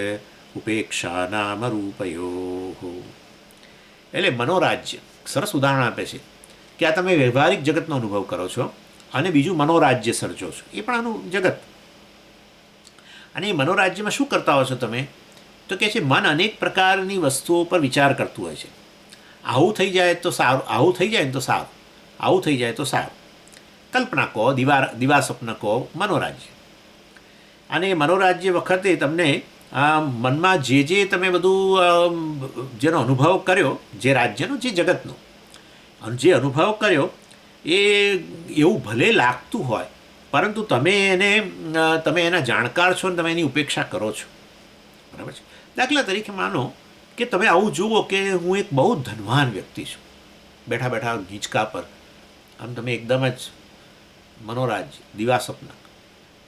ઉપેક્ષા નામ રૂપયો. એટલે મનોરાજ્ય સરસ ઉદાહરણ આપે છે કે આ તમે વ્યવહારિક જગતનો અનુભવ કરો છો અને બીજું મનોરાજ્ય સર્જો છો, એ પણ આનું જગત. અને એ મનોરાજ્યમાં શું કરતા હો છો તમે? તો કહે છે મન અનેક પ્રકારની વસ્તુઓ પર વિચાર કરતું હોય છે. આવું થઈ જાય તો સારું, આવું થઈ જાય ને તો સારું, આવું થઈ જાય તો સારું. કલ્પના કહો, દિવા સ્વપ્ન કહો, મનોરાજ્ય. અને મનોરાજ્ય વખતે તમને મનમાં જે તમે બધું જેનો અનુભવ કર્યો, જે રાજ્યનો, જે જગતનો જે અનુભવ કર્યો, એ એવું ભલે લાગતું હોય પરંતુ તમે એના જાણકાર છો ને તમે એની ઉપેક્ષા કરો છો. બરાબર છે. દાખલા તરીકે માનો કે તમે આવું જુઓ કે હું એક બહુ ધનવાન વ્યક્તિ છું, બેઠા બેઠા હિંચકા પર આમ તમે એકદમ જ મનોરાજ્ય, દિવા સ્વપ્ન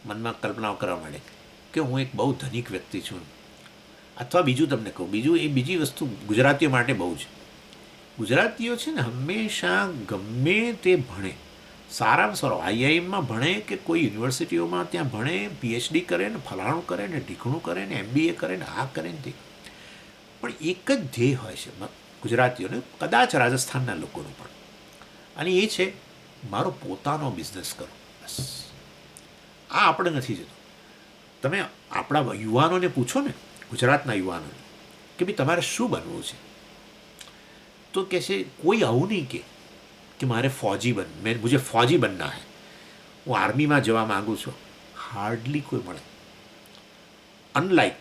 મનમાં કલ્પનાઓ કરવા માંડે કે હું એક બહુ ધનિક વ્યક્તિ છું. અથવા બીજું તમને કહું, બીજી વસ્તુ ગુજરાતીઓ માટે બહુ છે. ગુજરાતીઓ છે ને હંમેશા ગમે તે ભણે, સારામાં સારો આઈઆઈએમમાં ભણે કે કોઈ યુનિવર્સિટીઓમાં ત્યાં ભણે, પીએચડી કરે ને ફલાણું કરે ને ઢીકણું કરે ને MBA કરે ને આ કરે ને તે, પણ એક જ ધ્યેય હોય છે ગુજરાતીઓને, કદાચ રાજસ્થાનના લોકોનું પણ, અને એ છે મારો પોતાનો બિઝનેસ કરો. બસ આ આપણે નથી જતું. તમે આપણા યુવાનોને પૂછો ને, ગુજરાતના યુવાનોને, કે ભાઈ તમારે શું બનવું છે, તો કહે છે કોઈ આવું નહીં કે મારે મુझे ફौजी બનના હૈ, હું આર્મીમાં જવા માગું છું. હાર્ડલી કોઈ મળે. અનલાઇક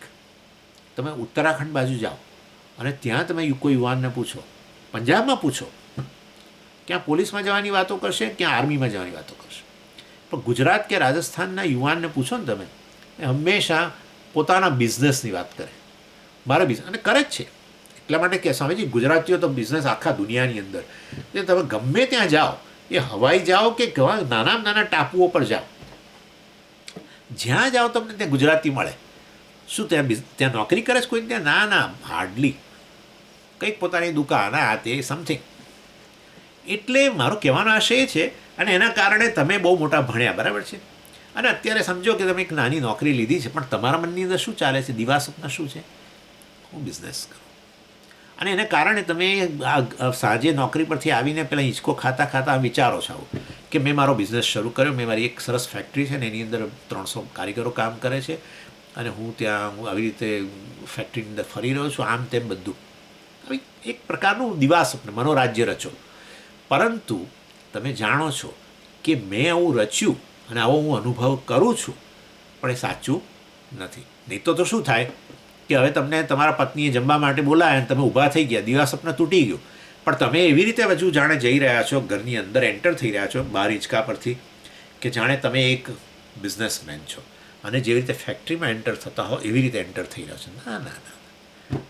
તમે ઉત્તરાખંડ બાજુ જાઓ અને ત્યાં તમે કોઈ યુવાનને પૂછો, પંજાબમાં પૂછો, ક્યાં પોલીસમાં જવાની વાતો કરશે, ક્યાં આર્મીમાં જવાની વાતો કરશે. પણ ગુજરાત કે રાજસ્થાનના યુવાનને પૂછો ને તમે, એ હંમેશા પોતાના બિઝનેસની વાત કરે. મારે બિઝનેસ, અને કરે જ છે. એટલા માટે કે સ્વામીજી ગુજરાતીઓ તો બિઝનેસ આખા દુનિયાની અંદર, એટલે તમે ગમે ત્યાં જાઓ, એ હવાઈ જાઓ કે નાના ટાપુઓ પર જાઓ, જ્યાં જાઓ તમને ત્યાં ગુજરાતી મળે. શું ત્યાં નોકરી કરે છે કોઈ ત્યાં? ના, હાર્ડલી. કંઈક પોતાની દુકાન, આ તે સમથિંગ. એટલે મારો કહેવાનો આશય એ છે, અને એના કારણે તમે બહુ મોટા ભણ્યા, બરાબર છે, અને અત્યારે સમજો કે તમે એક નાની નોકરી લીધી છે, પણ તમારા મનની અંદર શું ચાલે છે? દિવા સ્વપ્ન શું છે? હું બિઝનેસ કરું. અને એને કારણે તમે સાંજે નોકરી પરથી આવીને પહેલાં હિંચકો ખાતા વિચારો છો કે મેં મારો બિઝનેસ શરૂ કર્યો, મેં મારી એક સરસ ફેક્ટરી છે ને એની અંદર 300 કારીગરો કામ કરે છે, અને હું આવી રીતે ફેક્ટરીની અંદર ફરી રહ્યો છું, આમ તેમ બધું. આવી એક પ્રકારનું દિવા સ્વપ્ન, મનોરાજ્ય રચો. પરંતુ તમે જાણો છો કે મેં આવું રચ્યું અને આવો હું અનુભવ કરું છું, પણ એ સાચું નથી. નહીં તો શું થાય કે હવે તમને તમારા પત્નીએ જમવા માટે બોલાયા અને તમે ઊભા થઈ ગયા, દિવા સ્વપ્ન તૂટી ગયું, પણ તમે એવી રીતે હજુ જાણે જઈ રહ્યા છો, ઘરની અંદર એન્ટર થઈ રહ્યા છો બહાર હિંચકા પરથી, કે જાણે તમે એક બિઝનેસમેન છો અને જેવી રીતે ફેક્ટરીમાં એન્ટર થતા હો એવી રીતે એન્ટર થઈ રહ્યા છો. ના,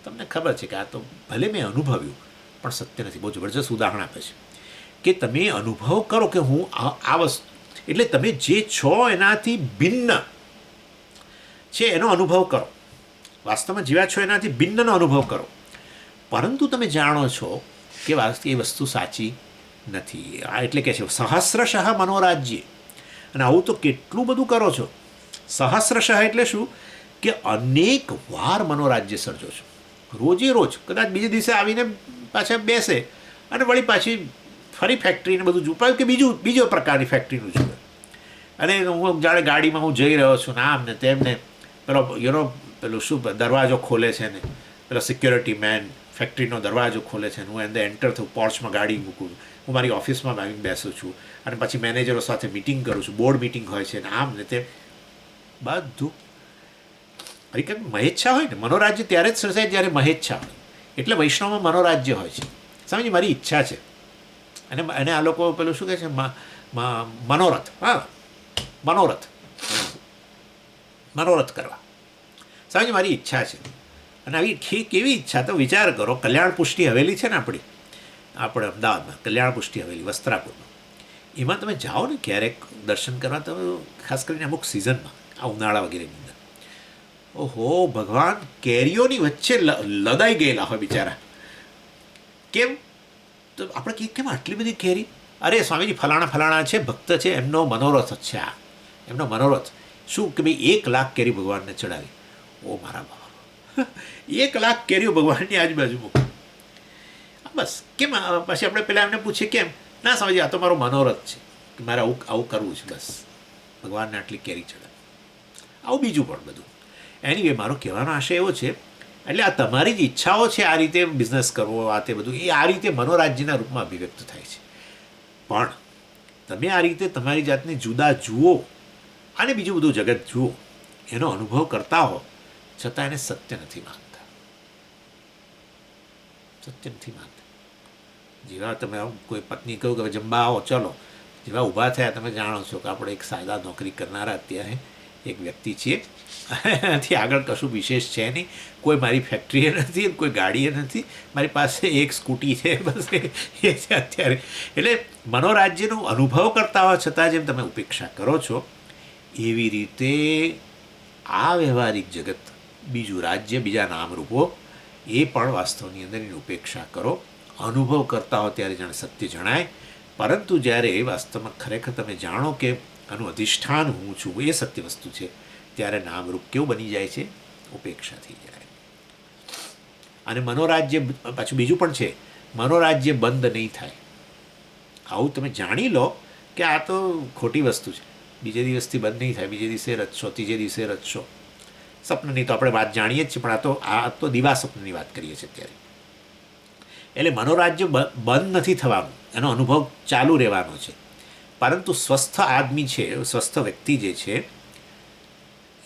તમને ખબર છે કે આ તો ભલે મેં અનુભવ્યું પણ સત્ય નથી. બહુ જબરજસ્ત ઉદાહરણ આપે છે કે તમે અનુભવ કરો કે હું આ વસ્તુ, એટલે તમે જે છો એનાથી ભિન્ન છે એનો અનુભવ કરો, વાસ્તવમાં જીવ્યા છો એનાથી ભિન્નનો અનુભવ કરો, પરંતુ તમે જાણો છો કે એ વસ્તુ સાચી નથી. આ એટલે કે છે સહસ્રશઃ મનોરાજ્ય. અને આવું તો કેટલું બધું કરો છો. સહસ્રશઃ એટલે શું? કે અનેક વાર મનોરાજ્ય સર્જો છો. રોજે રોજ કદાચ બીજે દિવસે આવીને પાછા બેસે અને વળી પાછી ફરી ફેક્ટરીને બધું જુપાયું કે બીજો પ્રકારની ફેક્ટરીનું જુએ. અને હું જાણે ગાડીમાં હું જઈ રહ્યો છું ને આમ ને તેમને પેલું શું દરવાજો ખોલે છે ને પેલો સિક્યોરિટી મેન ફેક્ટરીનો દરવાજો ખોલે છે ને હું અંદર એન્ટર થયું, પોર્ચમાં ગાડી મૂકું છું, હું મારી ઓફિસમાં આવીને બેસું છું અને પછી મેનેજરો સાથે મિટિંગ કરું છું, બોર્ડ મિટિંગ હોય છે ને આમ ને તે બધું. હકીકત મહેચ્છા હોય ને, મનોરાજ્ય ત્યારે જ સર્જાય જ્યારે મહેચ્છા હોય. એટલે વૈષ્ણવમાં મનોરાજ્ય હોય છે. સમજી, મારી ઈચ્છા છે અને આ લોકો પેલું શું કહે છે મનોરથ. હા, મનોરથ કરવા. સમજી, મારી ઈચ્છા છે. અને આવી કેવી ઈચ્છા તો વિચાર કરો. કલ્યાણ પુષ્ટિ હવેલી છે ને આપણે અમદાવાદમાં કલ્યાણ પુષ્ટિ હવેલી વસ્ત્રાપુરમાં, એમાં તમે જાઓ ને ક્યારેક દર્શન કરવા, તમે ખાસ કરીને અમુક સિઝનમાં આ ઉનાળા વગેરેની અંદર, ઓહો ભગવાન, કેરીઓની વચ્ચે લદાઈ ગયેલા હોય બિચારા. કેમ? તો આપણે કેમ આટલી બધી કેરી? અરે સ્વામીજી ફલાણા છે, ભક્ત છે, એમનો મનોરથ છે. આ એમનો મનોરથ શું કે ભાઈ 1 લાખ કેરી ભગવાનને ચડાવી. ઓ મારા બાબા, 1 લાખ કેરીઓ ભગવાનની આજુબાજુ મૂકો. બસ કેમ? પછી આપણે પેલા એમને પૂછીએ કેમ? ના સ્વામીજી, આ તો મારો મનોરથ છે કે મારે આવું કરવું છે, બસ ભગવાનને આટલી કેરી ચડાવે. આવું બીજું પણ બધું. એનીવે, મારો કહેવાનો આશય એવો છે, એટલે આ તમારી જ ઈચ્છાઓ છે આ રીતે બિઝનેસ કરવો, આ તે બધું, એ આ રીતે મનોરાજ્યના રૂપમાં અભિવ્યક્ત થાય છે. પણ તમે આ રીતે તમારી જાતને જુદા જુઓ અને બીજું બધું જગત જુઓ, એનો અનુભવ કરતા હો છતાં એને સત્ય નથી માનતા. જેવા તમે કોઈ પત્ની કહું કે જમવા આવો ચલો, જેવા ઊભા થયા તમે જાણો છો કે આપણે એક સાદા નોકરી કરનારા અત્યારે એક વ્યક્તિ છીએ, એનાથી આગળ કશું વિશેષ છે નહીં. કોઈ મારી ફેક્ટરીએ નથી, કોઈ ગાડીએ નથી, મારી પાસે એક સ્કૂટી છે, બસ એ છે અત્યારે. એટલે મનોરાજ્યનો અનુભવ કરતા હોવા છતાં જેમ તમે ઉપેક્ષા કરો છો, એવી રીતે આ વ્યવહારિક જગત, બીજું રાજ્ય, બીજા નામરૂપો, એ પણ વાસ્તવની અંદર એની ઉપેક્ષા કરો. અનુભવ કરતા હો ત્યારે જાણે સત્ય જણાય, પરંતુ જ્યારે વાસ્તવમાં ખરેખર તમે જાણો કે આનું અધિષ્ઠાન હું છું, એ સત્ય વસ્તુ છે, ત્યારે નામરૂપ કેવું બની જાય છે? ઉપેક્ષા થઈ જાય. અને મનોરાજ્ય પાછું બીજું પણ છે, મનોરાજ્ય બંધ નહીં થાય. આવું તમે જાણી લો કે આ તો ખોટી વસ્તુ છે, બીજે દિવસથી બંધ નહીં થાય, બીજે દિવસે રચશો, ત્રીજે દિવસે રચશો. સ્વપ્નની તો આપણે વાત જાણીએ જ છીએ, પણ આ તો દિવા સ્વપ્નની વાત કરીએ છીએ અત્યારે. એટલે મનોરાજ્ય બંધ નથી થવાનું, એનો અનુભવ ચાલુ રહેવાનો છે. પરંતુ સ્વસ્થ આદમી છે, સ્વસ્થ વ્યક્તિ જે છે,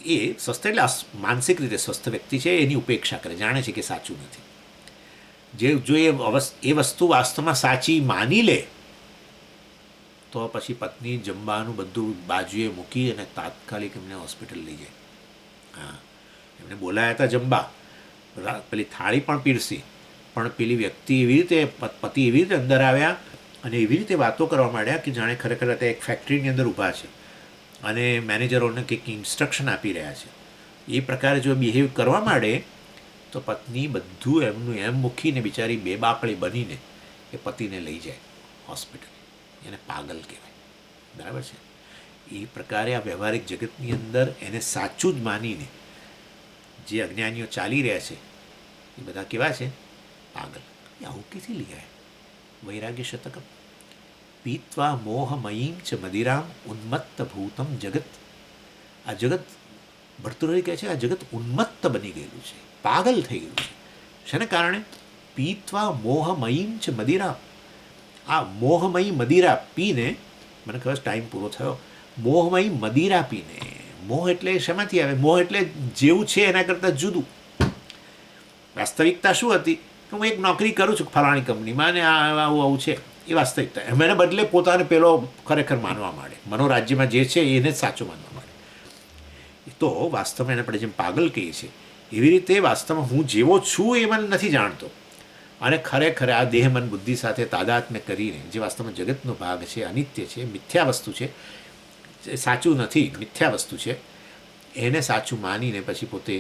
એ સ્વસ્થ એટલે માનસિક રીતે સ્વસ્થ વ્યક્તિ છે, એની ઉપેક્ષા કરે, જાણે છે કે સાચું નથી. જો એ વસ્તુ વાસ્તવમાં સાચી માની લે તો પછી પત્ની જમવાનું બધું બાજુએ મૂકી અને તાત્કાલિક એમને હોસ્પિટલ લઈ જાય. હા, એમને બોલાયા હતા જમવા, પેલી થાળી પણ પીરસી, પણ પેલી વ્યક્તિ એવી રીતે, પતિ એવી રીતે અંદર આવ્યા અને એવી રીતે વાતો કરવા માંડ્યા કે જાણે ખરેખર એક ફેક્ટરીની અંદર ઊભા છે અને મેનેજરોને કંઈક ઇન્સ્ટ્રક્શન આપી રહ્યા છે. એ પ્રકારે જો બિહેવ કરવા માંડે તો પત્ની બધું એમનું એમ મૂકીને બિચારી બેબાકળી બનીને એ પતિને લઈ જાય હોસ્પિટલ. એને પાગલ કહેવાય, બરાબર છે? એ પ્રકારે આ વ્યવહારિક જગતની અંદર એને સાચું જ માનીને જે અજ્ઞાનીઓ ચાલી રહ્યા છે એ બધા કેવા છે? પાગલ. એ આવું ક્યાંથી લઈ આવે? વૈરાગ્ય શતકમ પીત્વા મોહમયીમ ચ મદિરામ ઉન્મત્ત ભૂતમ જગત. આ જગત, ભર્તૃહરિ કહે છે, આ જગત ઉન્મત્ત બની ગયેલું છે, પાગલ થઈ ગયું છે. શેને કારણે? પીત્વા મોહમયીમ ચ મદિરામ. આ મોહમયી મદિરા પીને, મને ખબર ટાઈમ પૂરો થયો, મોહમયી મદિરા પીને, મોહ એટલે શેમાંથી આવે? મોહ એટલે જેવું છે એના કરતાં જુદું. વાસ્તવિકતા શું હતી? હું એક નોકરી કરું છું ફલાણી કંપનીમાં અને આવું છે, એ વાસ્તવિકતા. એને બદલે પોતાને પેલો ખરેખર માનવા માંડે, મનોરાજ્યમાં જે છે એને જ સાચું માનવા માંડે. તો વાસ્તવમાં એને આપણે જેમ પાગલ કહીએ છીએ, એવી રીતે વાસ્તવમાં હું જેવો છું એ મને નથી જાણતો, અને ખરેખર આ દેહ મન બુદ્ધિ સાથે તાદાત્મ્ય કરીને જે વાસ્તવમાં જગતનો ભાગ છે, અનિત્ય છે, મિથ્યા વસ્તુ છે, સાચું નથી, મિથ્યા વસ્તુ છે, એને સાચું માનીને પછી પોતે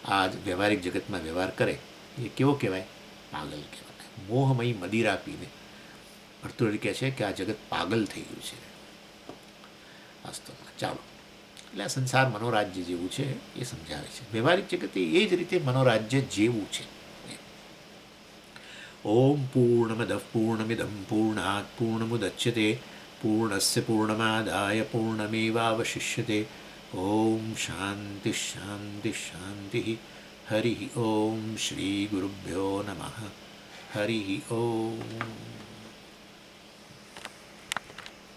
આ વ્યવહારિક જગતમાં વ્યવહાર કરે, એ કેવો કહેવાય? પાગલ કહેવાય. મોહમયી મદિરા પીને ભર્તૃહરિ કહે છે કે આ જગત પાગલ થઈ ગયું છે વાસ્તવમાં. ચાલો, એટલે આ સંસાર મનોરાજ્ય જેવું છે એ સમજાવે છે. વ્યવહારિક જગત એ જ રીતે મનોરાજ્ય જેવું છે ઓમ પૂર્ણમદઃ પૂર્ણમિદં પૂર્ણાત પૂર્ણમુદચ્યતે પૂર્ણસ્ય પૂર્ણમાદાય પૂર્ણમેવાવશિષ્યતે. ઓમ શાંતિ શાંતિ શાંતિ. હરિ ઓમ શ્રી ગુરુભ્યો નમઃ. હરિ ઓમ.